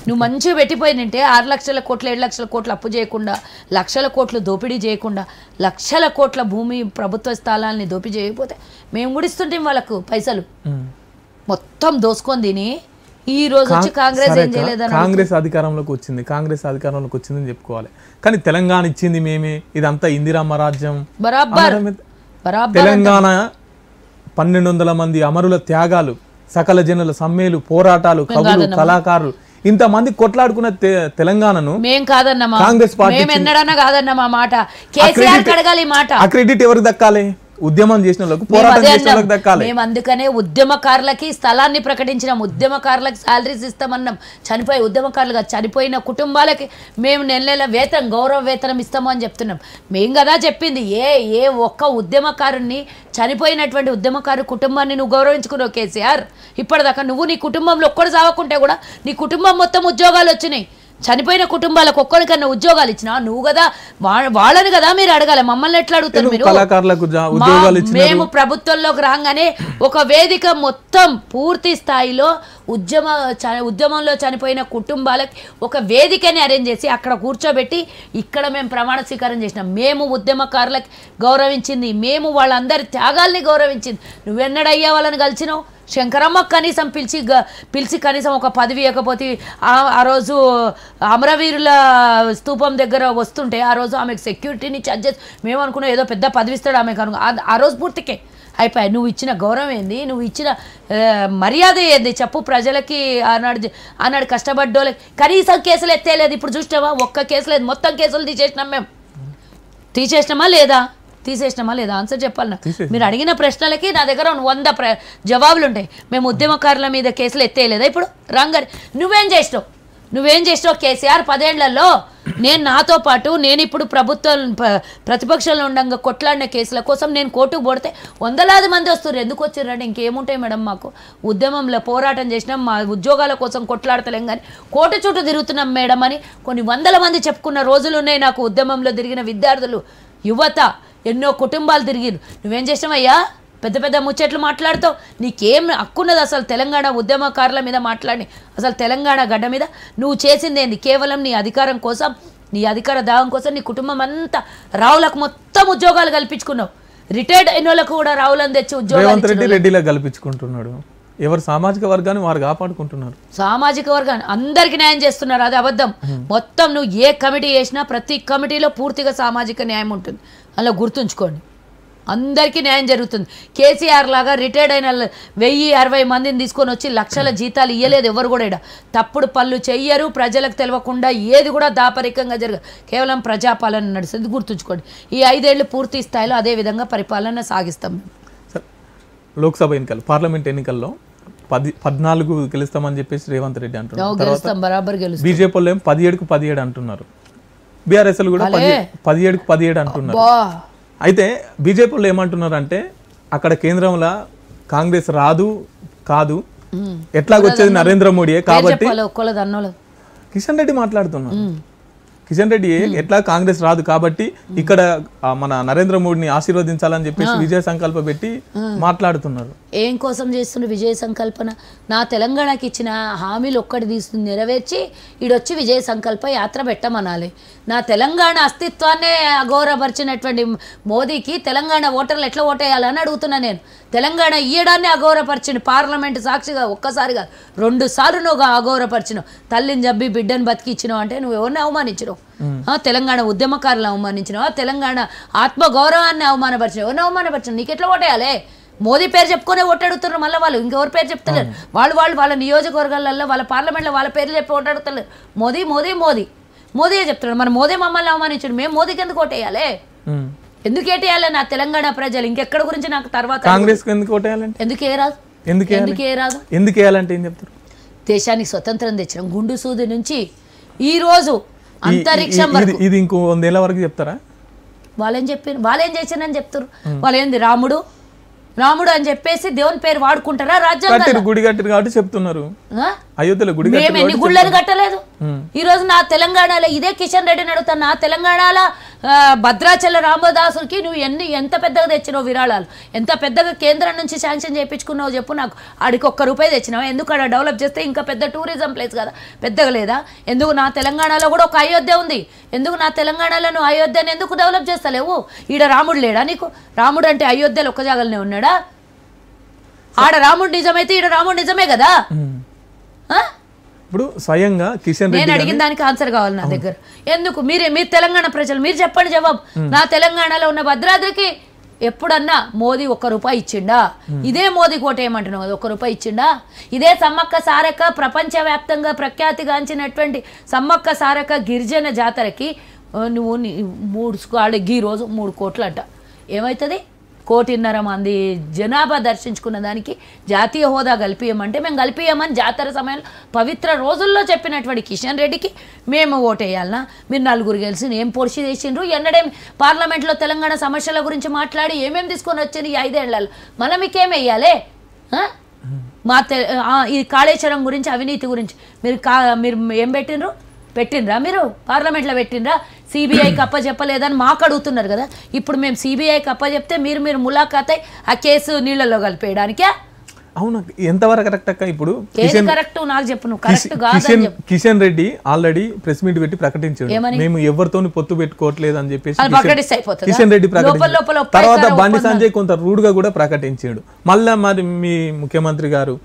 నువ్వు మంచిగా పెట్టిపోయినంటే 6 లక్షల కోట్లు 7 లక్షల కోట్లు అప్పు చేయకుండా, లక్షల కోట్లు దోపిడీ చేయకుండా, లక్షల కోట్ల భూమి ప్రభుత్వ స్థలాల్ని దోపిడీ చేయకపోతే మేము కూడా ఇస్తుంటాం వాళ్ళకు పైసలు. మొత్తం దోసుకొని తిని ఈ రోజు వచ్చి కాంగ్రెస్ ఏం చేయలేదని. కాంగ్రెస్ అధికారంలోకి వచ్చిందని చెప్పుకోవాలి, కానీ తెలంగాణ ఇచ్చింది మేమే, ఇదంతా ఇందిరమ్మ రాజ్యం. బరాబర్ తెలంగాణ 1200 మంది అమరుల త్యాగాలు, సకల జనుల సమ్మెలు, పోరాటాలు, కవులు, కళాకారులు, ఇంతమంది కొట్లాడుకున్న తెలంగాణను మేం కాదన్నమా, కాంగ్రెస్ పార్టీ మేము ఎన్నడన్నా కాదన్నమా మాట. కేసీఆర్ కడగాలి మాట. ఆ క్రెడిట్ ఎవరికి దక్కాలి? ఉద్యమం చేసిన వాళ్ళకు, పోరాటం చేసిన వాళ్ళకి దక్కాలి. మేము అందుకనే ఉద్యమకారులకి స్థలాన్ని ప్రకటించినాం, ఉద్యమకారులకు శాలరీస్ ఇస్తామన్నాం. ఉద్యమకారులుగా చనిపోయిన కుటుంబాలకి మేము నెల వేతనం, గౌరవ వేతనం ఇస్తాము అని చెప్తున్నాం. మేము కదా చెప్పింది. ఏ ఒక్క ఉద్యమకారుని, చనిపోయినటువంటి ఉద్యమకారు కుటుంబాన్ని నువ్వు గౌరవించుకున్నావు కేసీఆర్? ఇప్పటిదాకా నువ్వు నీ కుటుంబంలో ఒక్కడు చావకుంటే కూడా నీ కుటుంబం మొత్తం ఉద్యోగాలు వచ్చినాయి. చనిపోయిన కుటుంబాలకు ఒక్కరికన్నా ఉద్యోగాలు ఇచ్చినా నువ్వు కదా, వాళ్ళని కదా మీరు అడగాలి. మమ్మల్ని ఎట్లా అడుగుతారు మీరు? మేము ప్రభుత్వంలోకి రాగానే ఒక వేదిక మొత్తం పూర్తి స్థాయిలో ఉద్యమంలో చనిపోయిన కుటుంబాలకి ఒక వేదికని అరేంజ్ చేసి అక్కడ కూర్చోబెట్టి ఇక్కడ మేము ప్రమాణ స్వీకారం చేసినాం. మేము ఉద్యమకారులకి గౌరవించింది, మేము వాళ్ళందరి త్యాగాల్ని గౌరవించింది. నువ్వెన్నడయ్యా వాళ్ళని కలిసినావు? శంకరమ్మ కనీసం పిలిచి కనీసం ఒక పదవి ఇవ్వకపోతే, ఆ రోజు అమరవీరుల స్తూపం దగ్గర వస్తుంటే ఆ రోజు ఆమెకు సెక్యూరిటీని చార్జెస్ మేము అనుకున్నాం ఏదో పెద్ద పదవి ఇస్తాడు ఆమెకు ఆ రోజు పూర్తికే అయిపోయాయి. నువ్వు ఇచ్చిన గౌరవం ఏంది? నువ్వు ఇచ్చిన మర్యాద ఏంది చెప్పు ప్రజలకి? ఆనాడు కష్టపడ్డోళ్ళకి కనీసం కేసులు ఎత్తేలేదు. ఇప్పుడు చూసినావా? ఒక్క కేసు లేదు, మొత్తం కేసులు తీసేసినాం. మేము తీసేసినామా లేదా ఆన్సర్ చెప్పాలి నాకు. మీరు అడిగిన ప్రశ్నలకి నా దగ్గర 100 జవాబులు ఉంటాయి. మేము ఉద్యమకారుల మీద కేసులు ఎత్తేయలేదా? ఇప్పుడు రంగారి నువ్వేం చేసినావు కేసీఆర్ 10 ఏళ్లలో? నాతో పాటు నేను ఇప్పుడు ప్రతిపక్షంలో ఉండగా కొట్లాడిన కేసుల కోసం నేను కోర్టుకు పోడితే 100,000 మంది వస్తారు. ఎందుకు వచ్చారంటే ఇంకేముంటాయి మేడం, మాకు ఉద్యమంలో పోరాటం చేసినాం, మా ఉద్యోగాల కోసం కొట్లాడతలేం కానీ కోర్టు చుట్టూ తిరుగుతున్నాం మేడం అని కొన్ని 100 మంది చెప్పుకున్న రోజులు ఉన్నాయి. నాకు ఉద్యమంలో తిరిగిన విద్యార్థులు, యువత, ఎన్నో కుటుంబాలు తిరిగిరు. నువ్వేం చేసినావయ్యా? పెద్ద ముచ్చట్లు మాట్లాడుతావు. నీకేం హక్కున్నది అసలు తెలంగాణ ఉద్యమకారుల మీద మాట్లాడి? అసలు తెలంగాణ గడ్డ మీద నువ్వు చేసింది ఏంది? కేవలం నీ అధికారం కోసం, నీ అధికార దాహం కోసం నీ కుటుంబం అంతా రావులకు మొత్తం ఉద్యోగాలు కల్పించుకున్నావు. రిటైర్డ్ అయిన వాళ్ళకు కూడా రావులను తెచ్చి ఉద్యోగాలు రెడ్డిలకు కల్పించుకుంటున్నాడు. ఎవరు సామాజిక వర్గాన్ని వారు కాపాడుకుంటున్నారు. సామాజిక వర్గాన్ని అందరికి న్యాయం చేస్తున్నారు, అది అబద్ధం. మొత్తం నువ్వు ఏ కమిటీ చేసినా ప్రతి కమిటీలో పూర్తిగా సామాజిక న్యాయం ఉంటుంది. అలా గుర్తుంచుకోండి, అందరికీ న్యాయం జరుగుతుంది. కేసీఆర్ లాగా రిటైర్డ్ అయిన 1060 మందిని తీసుకొని వచ్చి లక్షల జీతాలు ఇవ్వలేదు ఎవరు కూడా. తప్పుడు పనులు చెయ్యరు, ప్రజలకు తెలియకుండా ఏది కూడా దాపరికంగా జరగదు. కేవలం ప్రజాపాలన నడుస్తుంది, గుర్తుంచుకోండి. ఈ 5 ఏళ్ళు పూర్తి స్థాయిలో అదే విధంగా పరిపాలన సాగిస్తాం. లోక్సభ ఎన్నికలు, పార్లమెంట్ ఎన్నికల్లో 14 గెలుస్తామని చెప్పేసి రేవంత్ రెడ్డి అంటున్నారు. బీజేపీ వాళ్ళు 17కు 17 అంటున్నారు. బీఆర్ఎస్ కూడా 17కు 17 అంటున్నారు. అయితే బీజేపీ వాళ్ళు ఏమంటున్నారు అంటే అక్కడ కేంద్రంలో కాంగ్రెస్ రాదు కాదు, ఎట్లాగొచ్చేది నరేంద్ర మోడీయే కాబట్టి కిషన్ రెడ్డి మాట్లాడుతున్నారు. కిషన్ రెడ్డి ఎట్లా కాంగ్రెస్ రాదు కాబట్టి ఇక్కడ మన నరేంద్ర మోడీని ఆశీర్వదించాలని చెప్పేసి విజయ సంకల్ప పెట్టి మాట్లాడుతున్నారు. ఏం కోసం చేస్తున్న విజయ సంకల్పన? నా తెలంగాణకి ఇచ్చిన హామీలు ఒక్కటి తీసుకుని నెరవేర్చి ఈడొచ్చి విజయ సంకల్ప యాత్ర పెట్టమనాలి. నా తెలంగాణ అస్తిత్వాన్నే అగౌరవపరిచినటువంటి మోదీకి తెలంగాణ ఓటర్లు ఎట్లా ఓటేయాలని అడుగుతున్నా నేను. తెలంగాణ ఇయ్యడాన్ని అగౌరవపరిచిన పార్లమెంట్ సాక్షిగా ఒక్కసారిగా 2 సార్లు నువ్వు అగౌరవపరిచినావు. తల్లిని జబ్బి బిడ్డను బతికిచ్చినావు అంటే నువ్వు ఎవరిని అవమానించినావు? తెలంగాణ ఉద్యమకారులను అవమానించినావా? తెలంగాణ ఆత్మగౌరవాన్ని అవమానపరిచినావు? ఎవరిని అవమానపరిచినావు? నీకు ఎట్లా ఓటేయాలి? మోదీ పేరు చెప్పుకునే ఓటాడుతున్నారు మళ్ళీ వాళ్ళు ఇంకెవరి పేరు చెప్తలేరు వాళ్ళ నియోజకవర్గాలలో వాళ్ళ పార్లమెంట్లో వాళ్ళ పేర్లు చెప్పి ఓటాడుతలేరు మోదీ మోదీ మోదీ మోదీయే చెప్తున్నాడు మరి మోదీ మమ్మల్ని అవమానించాడు మేము మోదీకి ఎందుకు ఓటేయాలి ఎందుకు ఏటేయాలి నా తెలంగాణ ప్రజలు ఇంకెక్కడ గురించి నాకు తర్వాత కాంగ్రెస్ ఎందుకు ఓటేయాలంటే ఎందుకే రాదు ఎందుకు వేయాలంటే ఏం చెప్తారు దేశానికి స్వతంత్రం తెచ్చినాం గుండు సూది నుంచి ఈ రోజు అంతరిక్షం వరకు ఇది ఇంకో 100 ఏళ్ల వరకు చెప్తారా వాళ్ళేం చెప్పారు వాళ్ళేం చేశారని చెప్తారు వాళ్ళు ఏంది రాముడు అని చెప్పేసి దేవుని పేరు వాడుకుంటారా రాజ్యాంగం గుడి కట్టారు కాబట్టి చెప్తున్నారు అయోధ్యలో గుడి మేము ఎన్ని గుళ్ళని కట్టలేదు ఈ రోజు నా తెలంగాణలో ఇదే కిషన్ రెడ్డిని అడుగుతాను నా తెలంగాణలో భద్రాచల రామదాసుకి నువ్వు ఎంత పెద్దగా తెచ్చినావు విరాళాలు ఎంత పెద్దగా కేంద్రం నుంచి శాంక్షన్ చేయించుకున్నావు చెప్పు నాకు ఆడికి ₹1 తెచ్చినావు ఎందుకు అక్కడ డెవలప్ చేస్తే ఇంకా పెద్ద టూరిజం ప్లేస్ కదా పెద్దగా లేదా ఎందుకు నా తెలంగాణలో కూడా ఒక అయోధ్య ఉంది ఎందుకు నా తెలంగాణలో నువ్వు అయోధ్యని ఎందుకు డెవలప్ చేస్తలేవు ఈడ రాముడు లేడా నీకు రాముడు అంటే అయోధ్యలో ఒక్క జాగలనే ఉన్నాడా ఆడ రాముడు నిజమైతే ఈడ రాముడు నిజమే కదా ఇప్పుడు స్వయంగా కిషన్ రెడ్డి నేను అడిగిన దానికి ఆన్సర్ కావాలి నా దగ్గర ఎందుకు మీరు తెలంగాణ ప్రజలు మీరు చెప్పండి జవాబు నా తెలంగాణలో ఉన్న భద్రాద్రికి ఎప్పుడన్నా మోదీ ₹1 ఇచ్చిండా ఇదే మోదీ కోట ఏమంటున్నావు కదా ₹1 ఇచ్చిండా ఇదే సమ్మక్క సారక్క ప్రపంచవ్యాప్తంగా ప్రఖ్యాతిగాంచినటువంటి సమ్మక్క సారక్క గిరిజన జాతరకి నువ్వు ఈ రోజు 3 కోట్లు అంట ఏమవుతుంది 1.5 మంది జనాభా దర్శించుకున్న దానికి జాతీయ హోదా కల్పియమంటే మేము కల్పియమని జాతర సమయంలో పవిత్ర రోజుల్లో చెప్పినటువంటి కిషన్ రెడ్డికి మేము ఓటేయాలనా మీరు 4 గెలిచి ఏం పొడిచి చేసిండ్రు ఎన్నడేం పార్లమెంట్లో తెలంగాణ సమస్యల గురించి మాట్లాడి ఏమేమి తీసుకొని వచ్చింది ఈ 5 ఏళ్లలో మళ్ళీ మీకేం వెయ్యాలి ఈ కాళేశ్వరం గురించి అవినీతి గురించి మీరు ఏం పెట్టినరా మీరు పార్లమెంట్లో పెట్టినరా సిబిఐకి అప్పచెప్పలేదని మాకు అడుగుతున్నారు కదా ఇప్పుడు మేము సిబిఐకి అప్పచెప్తే మీరు ములాఖాత్ అయి ఆ కేసు నీళ్ళలో కలిపేయడానికే అవును ఎంతవరకు కరెక్ట్ అక్క ఇప్పుడు కరెక్ట్ నాకు చెప్పు నువ్వు కరెక్ట్ కాదని చెప్పు Kishan Reddy already press meet పెట్టి ప్రకటించాడు మేము ఎవరితోని పొత్తు పెట్టుకోవట్లేదు అని చెప్పేసి కిషన్ రెడ్డి ప్రకటించాడు తర్వాత బండి సంజయ్ కొంత రూడ్ గా కూడా ప్రకటించాడు మళ్ళా మరి మీ ముఖ్యమంత్రి గారు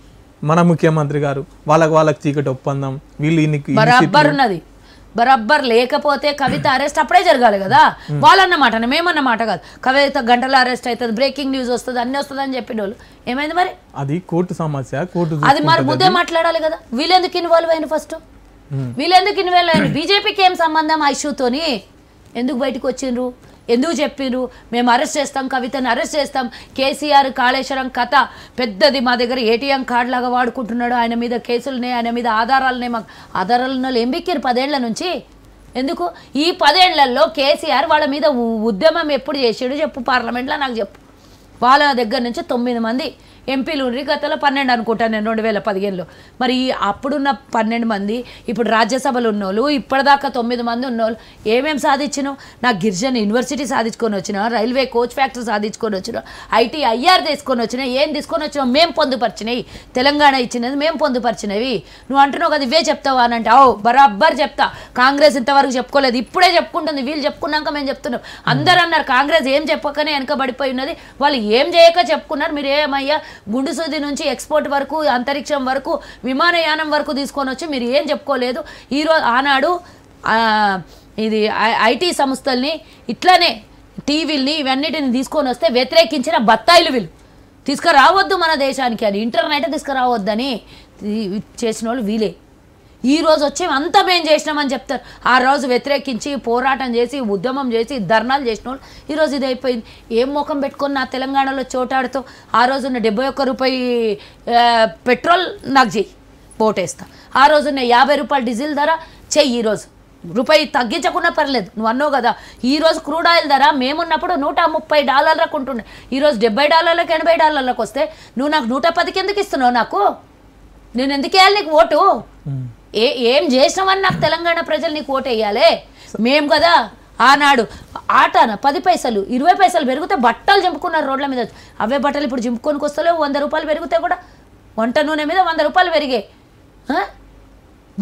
మన ముఖ్యమంత్రి గారు వాళ్ళకి చీకటి ఒప్పందం వీళ్ళు బరబ్బర్ లేకపోతే కవిత అరెస్ట్ అప్పుడే జరగాలి కదా వాళ్ళన్నమాట మేమన్నమాట కాదు కవిత గంటల అరెస్ట్ అవుతుంది బ్రేకింగ్ న్యూస్ వస్తుంది అన్ని వస్తుంది అని చెప్పిన వాళ్ళు ఏమైంది మరి అది కోర్టు సమస్య కోర్టు అది మరి ముందే మాట్లాడాలి కదా వీళ్ళెందుకు ఇన్వాల్వ్ అయిన ఫస్ట్ వీళ్ళెందుకు ఇన్వాల్వ్ అయిన బీజేపీకి ఏం సంబంధం ఆ ఇష్యూతోని ఎందుకు బయటకు వచ్చిండ్రు ఎందుకు చెప్పిర్రు మేము అరెస్ట్ చేస్తాం కవితను అరెస్ట్ చేస్తాం కేసీఆర్ కాళేశ్వరం కథ పెద్దది మా దగ్గర ఏటీఎం కార్డు లాగా వాడుకుంటున్నాడు ఆయన మీద కేసులున్నాయి ఆయన మీద ఆధారాలున్నాయి మాకు ఆధారాలు ఏం బిక్కిరు 10 ఏళ్ల నుంచి ఎందుకు ఈ 10 ఏళ్లలో కేసీఆర్ వాళ్ళ మీద ఉద్యమం ఎప్పుడు చేసాడు చెప్పు పార్లమెంట్లో నాకు చెప్పు వాళ్ళ దగ్గర నుంచి 9 మంది ఎంపీలు గతంలో 12 అనుకుంటాను నేను 2015లో మరి అప్పుడున్న 12 మంది ఇప్పుడు రాజ్యసభలో ఉన్నోళ్ళు ఇప్పటిదాకా 9 మంది ఉన్నోళ్ళు ఏమేమి సాధించినావు నాకు గిరిజన యూనివర్సిటీ సాధించుకొని వచ్చినా రైల్వే కోచ్ ఫ్యాక్టరీ సాధించుకొని వచ్చినా IR తీసుకొని వచ్చినా ఏం తీసుకొని వచ్చినావు మేము పొందుపరిచినాయి తెలంగాణ ఇచ్చినది మేము పొందుపరిచినవి నువ్వు అంటున్నావు కదా ఇవే చెప్తావా అని అంటే బరాబర్ చెప్తా కాంగ్రెస్ ఇంతవరకు చెప్పుకోలేదు ఇప్పుడే చెప్పుకుంటుంది వీళ్ళు చెప్పుకున్నాక మేము చెప్తున్నాం అందరూ అన్నారు కాంగ్రెస్ ఏం చెప్పకనే వెనకబడిపోయి ఉన్నది వాళ్ళు ఏం చేయక చెప్పుకున్నారు మీరు ఏమయ్యా గుండు సూది నుంచి ఎక్స్పోర్ట్ వరకు అంతరిక్షం వరకు విమానయానం వరకు తీసుకొని వచ్చి మీరు ఏం చెప్పుకోలేదు ఈరోజు ఆనాడు ఇది ఐటీ సంస్థల్ని ఇట్లానే టీవీల్ని ఇవన్నిటిని తీసుకొని వస్తే వ్యతిరేకించిన బత్తాయిలు వీళ్ళు తీసుకురావద్దు మన దేశానికి అని ఇంటర్నెట్ తీసుకురావద్దని చేసిన వాళ్ళు వీలే ఈ రోజు వచ్చి అంతా మేము చేసినామని చెప్తారు ఆ రోజు వ్యతిరేకించి పోరాటం చేసి ఉద్యమం చేసి ధర్నాలు చేసిన వాళ్ళు ఈరోజు ఇది అయిపోయింది ఏం ముఖం పెట్టుకొని నా తెలంగాణలో చోటాడుతూ ఆ రోజున్న ₹71 పెట్రోల్ నాకు చెయ్యి ఓటేస్తా ఆ రోజున్న ₹50 డీజిల్ ధర చెయ్యి ఈరోజు ₹1 తగ్గించకుండా పర్లేదు నువ్వు అన్నావు కదా ఈరోజు క్రూడ్ ఆయిల్ ధర మేమున్నప్పుడు $130 ఉంటుండే ఈరోజు $70 $80 వస్తే నువ్వు నాకు 110 ఎందుకు ఇస్తున్నావు నాకు నేను ఎందుకు వేయాలి నీకు ఓటు ఏం చేసినామని నాకు తెలంగాణ ప్రజలు నీకు ఓటు వేయాలి మేము కదా ఆనాడు ఆటన 10 పైసలు 20 పైసలు పెరిగితే బట్టలు చింపుకున్నారు రోడ్ల మీద అవే బట్టలు ఇప్పుడు చింపుకొనికి వస్తలేవు ₹100 పెరిగితే కూడా వంట నూనె మీద ₹100 పెరిగాయి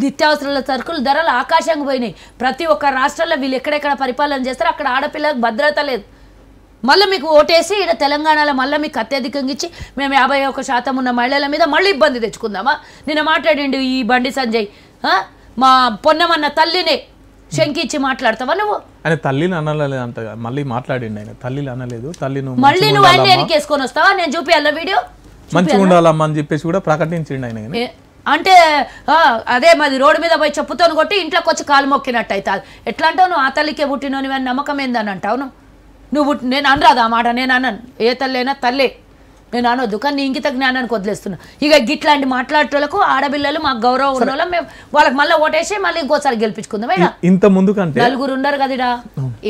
నిత్యావసరాల సరుకుల ధరలు ఆకాశంగా పోయినాయి ప్రతి ఒక్క రాష్ట్రంలో వీళ్ళు ఎక్కడెక్కడ పరిపాలన చేస్తారో అక్కడ ఆడపిల్లలకు భద్రత లేదు మళ్ళీ మీకు ఓటేసి ఇక్కడ తెలంగాణలో మళ్ళీ మీకు అత్యధికంగా ఇచ్చి మేము 51% ఉన్న మహిళల మీద మళ్ళీ ఇబ్బంది తెచ్చుకుందామా నిన్న మాట్లాడిండు ఈ బండి సంజయ్ మా పొన్నమన్న తల్లినే శంకిచ్చి మాట్లాడతావా నువ్వు? ఆయన తల్లిని అనలేదు అంట, మళ్ళీ మాట్లాడిండు ఆయన. తల్లిని అనలేదు, తల్లి నువ్వు మళ్ళీ నువ్వు ఆయన ఎన్నికేసుకొని వస్తావా? నేను చూపియాల వీడియో మంచిగా ఉండాలమ్మా అని చెప్పేసి కూడా ప్రకటించిండు ఆయన. అంటే అదే మాది రోడ్డు మీద పోయి చెప్పుతో కొట్టి ఇంట్లోకి వచ్చి కాలు మొక్కినట్టు అవుతుంది. ఎట్లా అంటావు నువ్వు? ఆ తల్లికే పుట్టినోని అని నమ్మకం ఏందని అంటావు నువ్వు? నేను అనరాదు ఆ మాట, నేను అన్నాను. ఏ తల్లి అయినా తల్లే, నేను అనొద్దు. కానీ నీ ఇంకిత జ్ఞానానికి వదిలేస్తున్నా. ఇక గిట్లాంటి మాట్లాడేటోళ్ళకు ఆడపిల్లలు మాకు గౌరవం ఉన్న వాళ్ళం, మేము వాళ్ళకి మళ్ళీ ఓటేసి మళ్ళీ ఇంకోసారి గెలిపించుకుందాం. ఇంత ముందు కంటే నలుగురు ఉన్నారు కదడా,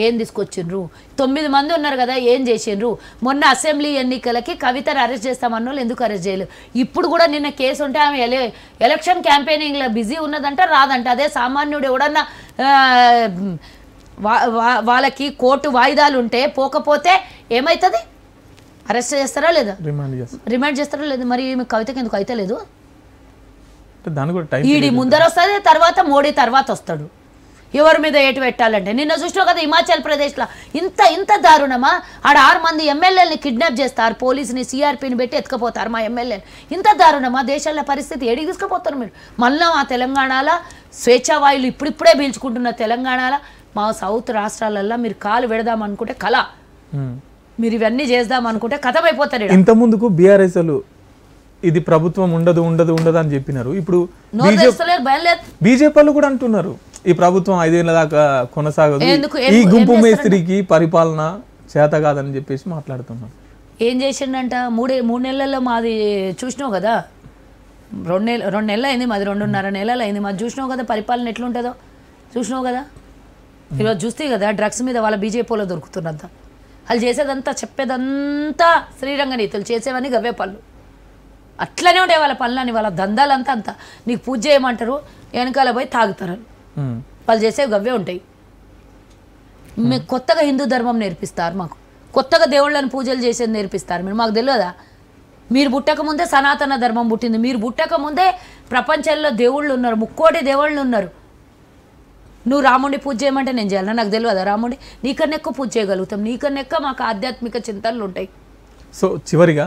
ఏం తీసుకొచ్చిండ్రు? 9 మంది ఉన్నారు కదా, ఏం చేసిండ్రు? మొన్న అసెంబ్లీ ఎన్నికలకి కవితను అరెస్ట్ చేస్తామన్న వాళ్ళు ఎందుకు అరెస్ట్ చేయలేదు? ఇప్పుడు కూడా నిన్న కేసు ఉంటే ఆమె ఎలక్షన్ క్యాంపెయినింగ్లో బిజీ ఉన్నదంట, రాదంట. అదే సామాన్యుడు ఎవడన్నా వాళ్ళకి కోర్టు వాయిదాలు ఉంటే పోకపోతే ఏమవుతుంది? అరెస్ట్ చేస్తారా లేదా? రిమాండ్ చేస్తారా లేదా? మరి కవితకి ఎందుకు అయితే లేదు? ఈడీ ముందర వస్తుంది, తర్వాత మోడీ తర్వాత వస్తాడు. ఎవరి మీద ఏటు పెట్టాలంటే నిన్న చూసినావు కదా హిమాచల్ ప్రదేశ్లో ఇంత దారుణమా? ఆడ 6 మంది ఎమ్మెల్యేలని కిడ్నాప్ చేస్తారు, పోలీసుని సిఆర్పిని పెట్టి ఎత్తుకపోతారు మా ఎమ్మెల్యేని. ఇంత దారుణమా? దేశాల పరిస్థితి ఏడికి తీసుకుపోతారు మీరు? మళ్ళీ మా తెలంగాణలో స్వేచ్ఛావాయులు ఇప్పుడిప్పుడే పీల్చుకుంటున్న తెలంగాణలో మా సౌత్ రాష్ట్రాలల్లో మీరు కాలు పెడదాం అనుకుంటే కళ, మీరు ఇవన్నీ చేద్దాం అనుకుంటే కథమైపోతారు. ఇంత ముందుకు బీఆర్ఎస్ ఇది ప్రభుత్వం ఉండదు అని చెప్పినారు. ఇప్పుడు బీజేపీ వాళ్ళు కూడా అంటున్నారు ఈ ప్రభుత్వం 5 ఏళ్ల దాకా కొనసాగదు, ఈ గుంపు మేస్త్రికి పరిపాలన చేత కాదని చెప్పేసి మాట్లాడుతున్నారు. ఏం చేసిండంట? 3 నెలల్లో మాది చూసినావు కదా, 2 నెలలు అయింది మాది, 2.5 నెలలు అయింది మాది. చూసినావు కదా పరిపాలన ఎట్లుంటుందో, చూసినావు కదా. ఈరోజు చూస్తే కదా డ్రగ్స్ మీద వాళ్ళ బీజేపీలో దొరుకుతున్నంత. వాళ్ళు చేసేదంతా చెప్పేదంతా శ్రీరంగ నీతులు, చేసేవని గవ్వే పళ్ళు. అట్లనే ఉండే వాళ్ళ పనులని, వాళ్ళ దందాలంతా అంతా. నీకు పూజ చేయమంటారు, వెనకాల పోయి తాగుతారు. వాళ్ళు చేసేవి గవ్వే ఉంటాయి. మీకు కొత్తగా హిందూ ధర్మం నేర్పిస్తారు, మాకు కొత్తగా దేవుళ్ళని పూజలు చేసేది నేర్పిస్తారు. మీరు మాకు తెలియదా? మీరు పుట్టక ముందే సనాతన ధర్మం పుట్టింది. మీరు పుట్టక ముందే ప్రపంచంలో దేవుళ్ళు ఉన్నారు, 3 కోటి దేవుళ్ళు ఉన్నారు. నువ్వు రాముడిని పూజ చేయమంటే నేను చేయాలి? నాకు తెలియదా రాముడి? నీకన్నా ఎక్కువ పూజ చేయగలుగుతాం, నీకన్నా ఎక్కువ మాకు ఆధ్యాత్మిక చింతనలు ఉంటాయి. సో చివరిగా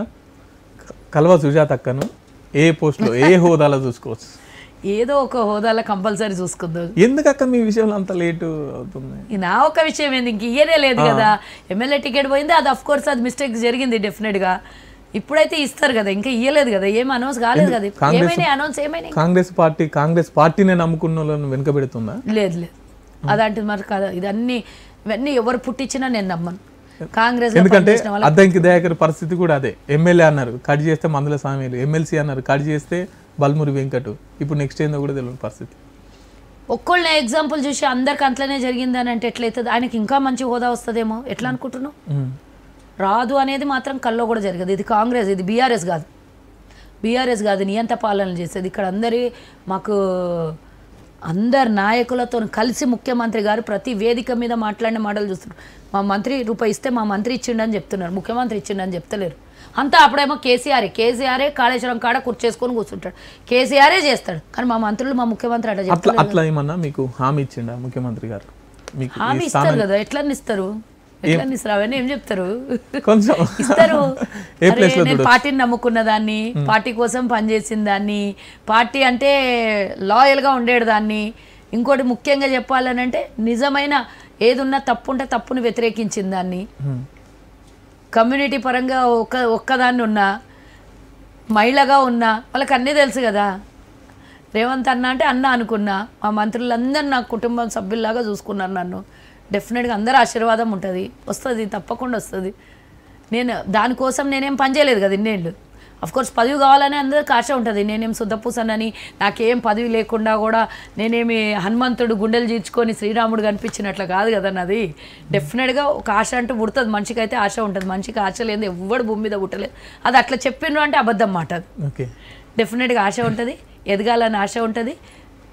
కల్వ సుజాత అక్కను ఏ పోస్ట్లో ఏ హోదాలో చూసుకోవచ్చు? ఏదో ఒక హోదాలో కంపల్సరీ చూసుకుందాం. ఎందుకక్క మీ విషయంలో అంత లేటు అవుతుంది? నా ఒక విషయం ఏంది, ఇంక ఇయరే లేదు కదా. ఎమ్మెల్యే టికెట్ పోయింది, అది అఫ్ కోర్స్ అది మిస్టేక్ జరిగింది డెఫినెట్గా. ఇప్పుడైతే ఇస్తారు కదా, ఇంకా ఇయ్యలేదు కదా, ఏం అనౌన్స్ కాలేదు కదా. ఏమైనా అనౌన్స్ ఏమైనా కాంగ్రెస్ పార్టీనే నమ్ముకున్న వాళ్ళని వెనుకబెడుతుందా? లేదు, అదంటే మరి కదా. ఇవన్నీ ఎవరు పుట్టించినా నేను నమ్మను. కాంగ్రెస్ ఎందుకంటే అద్దంకి దయాకర్ పరిస్థితి కూడా అదే. ఎమ్మెల్యే అన్నారు కట్ చేస్తే మందుల స్వామిలు, ఎమ్మెల్సీ అన్నారు కట్ చేస్తే బల్మురి వెంకటు. ఇప్పుడు నెక్స్ట్ ఏందో కూడా తెలియని పరిస్థితి. ఒక్కళ్ళ ఎగ్జాంపుల్ చూసి అందరికి అంతలోనే జరిగిందని అంటే ఎట్లయితుంది? ఆయనకి ఇంకా మంచి హోదా వస్తుందేమో, ఎట్లా అనుకుంటున్నావు? రాదు అనేది మాత్రం కల్లో కూడా జరగదు. ఇది కాంగ్రెస్, ఇది బీఆర్ఎస్ కాదు నియంత పాలన చేసేది. ఇక్కడ మాకు అందరు నాయకులతో కలిసి ముఖ్యమంత్రి గారు ప్రతి వేదిక మీద మాట్లాడిన మాటలు చూస్తున్నారు. మా మంత్రి రూపాయి ఇస్తే మా మంత్రి ఇచ్చిండని చెప్తున్నారు, ముఖ్యమంత్రి ఇచ్చిండని చెప్తలేరు. అంతా అప్పుడేమో కేసీఆరే కాళేశ్వరం కాడ కూర్చేసుకొని కూర్చుంటాడు, కేసీఆరే చేస్తాడు. కానీ మా మంత్రులు మా ముఖ్యమంత్రి అట్లా చెప్తారు. అట్లా ఏమన్నా మీకు హామీ ఇచ్చిండా ముఖ్యమంత్రి గారు? హామీ ఇస్తారు కదా, ఎట్లా ఇస్తారు? అవన్నీ ఏం చెప్తారు? ఇస్తారు. నేను పార్టీని నమ్ముకున్న దాన్ని, పార్టీ కోసం పనిచేసిన దాన్ని, పార్టీ అంటే లాయల్గా ఉండేదాన్ని. ఇంకోటి ముఖ్యంగా చెప్పాలని అంటే నిజమైన ఏదున్నా తప్పు ఉంటే తప్పుని వ్యతిరేకించిన దాన్ని. కమ్యూనిటీ పరంగా ఒక్కదాన్ని ఉన్నా, మహిళగా ఉన్నా, వాళ్ళకి అన్నీ తెలుసు కదా. రేవంత్ అన్న అంటే అన్న అనుకున్నా. మా మంత్రులందరూ నా కుటుంబం సభ్యుల్లాగా చూసుకున్నారు నన్ను. డెఫినెట్గా అందరూ ఆశీర్వాదం ఉంటుంది, వస్తుంది, తప్పకుండా వస్తుంది. నేను దానికోసం నేనేం పని చేయలేదు కదా ఇన్నేళ్ళు. అఫ్కోర్స్ పదవి కావాలని అందరికి ఆశ ఉంటుంది. నేనేం శుద్ధపూసనని, నాకేం పదవి లేకుండా కూడా నేనేమి హనుమంతుడు గుండెలు చీల్చుకొని శ్రీరాముడు కనిపించినట్లు కాదు కదా నాది. డెఫినెట్గా ఒక ఆశ అంటూ పుడుతుంది, మనిషికి అయితే ఆశ ఉంటుంది. మనిషికి ఆశ లేదు ఎవ్వడు భూమి మీద పుట్టలేదు. అది అట్లా చెప్పిండ్రు అంటే అబద్ధం మాట. అది డెఫినెట్గా ఆశ ఉంటుంది, ఎదగాలని ఆశ ఉంటుంది.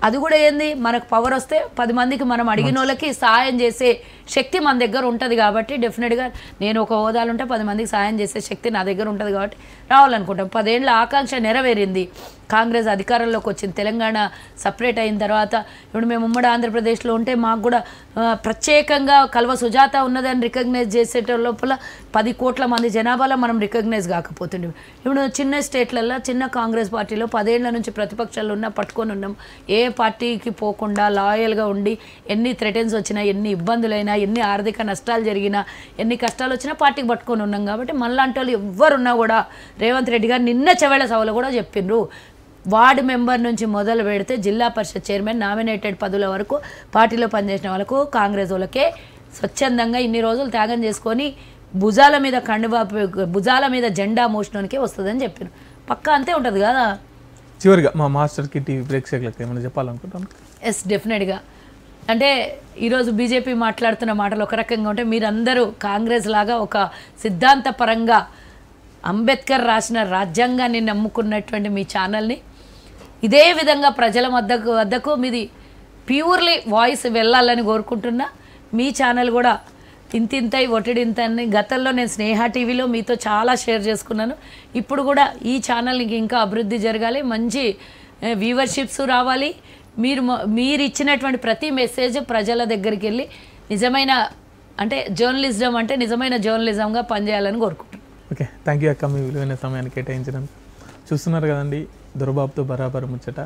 అది కూడా ఏంది, మనకు పవర్ వస్తే 10 మందికి మనం అడిగిన వాళ్ళకి సహాయం చేసే శక్తి మన దగ్గర ఉంటుంది కాబట్టి డెఫినెట్గా నేను ఒక హోదాలు ఉంటే 10 మందికి సాయం చేసే శక్తి నా దగ్గర ఉంటుంది కాబట్టి రావాలనుకుంటాం. 10 ఏళ్ళ ఆకాంక్ష నెరవేరింది. కాంగ్రెస్ అధికారంలోకి వచ్చింది. తెలంగాణ సపరేట్ అయిన తర్వాత ఇప్పుడు మేము ఉమ్మడి ఆంధ్రప్రదేశ్లో ఉంటే మాకు కూడా ప్రత్యేకంగా కల్వ సుజాత ఉన్నదని రికగ్నైజ్ చేసేట లోపల 10 కోట్ల మంది జనాభాలో మనం రికగ్నైజ్ కాకపోతుండే. ఇప్పుడు చిన్న స్టేట్లలో చిన్న కాంగ్రెస్ పార్టీలో 10 ఏళ్ల నుంచి ప్రతిపక్షాలు ఉన్నా పట్టుకొని ఉన్నాం. ఏ పార్టీకి పోకుండా లాయల్గా ఉండి ఎన్ని థ్రెటన్స్ వచ్చినా, ఎన్ని ఇబ్బందులైనా, ఎన్ని ఆర్థిక నష్టాలు జరిగినా, ఎన్ని కష్టాలు వచ్చినా పార్టీకి పట్టుకొని ఉన్నాం. కాబట్టి మనలాంటి వాళ్ళు ఎవ్వరున్నా కూడా రేవంత్ రెడ్డి గారు నిన్న చెవేళ సభలో కూడా చెప్పిండ్రు, వార్డు మెంబర్ నుంచి మొదలు పెడితే జిల్లా పరిషత్ చైర్మన్ నామినేటెడ్ పదవుల వరకు పార్టీలో పనిచేసిన వాళ్ళకు కాంగ్రెస్ వాళ్ళకే స్వచ్ఛందంగా ఇన్ని రోజులు త్యాగం చేసుకొని భుజాల మీద కండువా, భుజాల మీద జెండా మోషణానికే వస్తుందని చెప్పారు. పక్కా అంతే ఉంటుంది కదా. చివరిగా మా మాస్టర్కి టీవీ ప్రేక్షకులకు ఏమైనా చెప్పాలనుకుంటాను? ఎస్, డెఫినెట్గా. అంటే ఈరోజు బీజేపీ మాట్లాడుతున్న మాటలు ఒక రకంగా ఉంటే మీరందరూ కాంగ్రెస్ లాగా ఒక సిద్ధాంతపరంగా అంబేద్కర్ రాసిన రాజ్యాంగాన్ని నమ్ముకున్నటువంటి మీ ఛానల్ని ఇదే విధంగా ప్రజల వద్దకు మీది ప్యూర్లీ వాయిస్ వెళ్ళాలని కోరుకుంటున్నా. మీ ఛానల్ కూడా ఇంతింతై ఒటిడింతని గతంలో నేను స్నేహ టీవీలో మీతో చాలా షేర్ చేసుకున్నాను. ఇప్పుడు కూడా ఈ ఛానల్కి ఇంకా అభివృద్ధి జరగాలి, మంచి వ్యూవర్షిప్స్ రావాలి. మీరు ఇచ్చినటువంటి ప్రతి మెసేజ్ ప్రజల దగ్గరికి వెళ్ళి నిజమైన అంటే జర్నలిజం అంటే నిజమైన జర్నలిజంగా పనిచేయాలని కోరుకుంటున్నాను. ఓకే, థ్యాంక్ యూ అక్క, మీ విలువైన సమయాన్ని కేటాయించినందుకు. చూస్తున్నారు కదండి, దొరబాబుతో బరాబర్ ముచ్చట.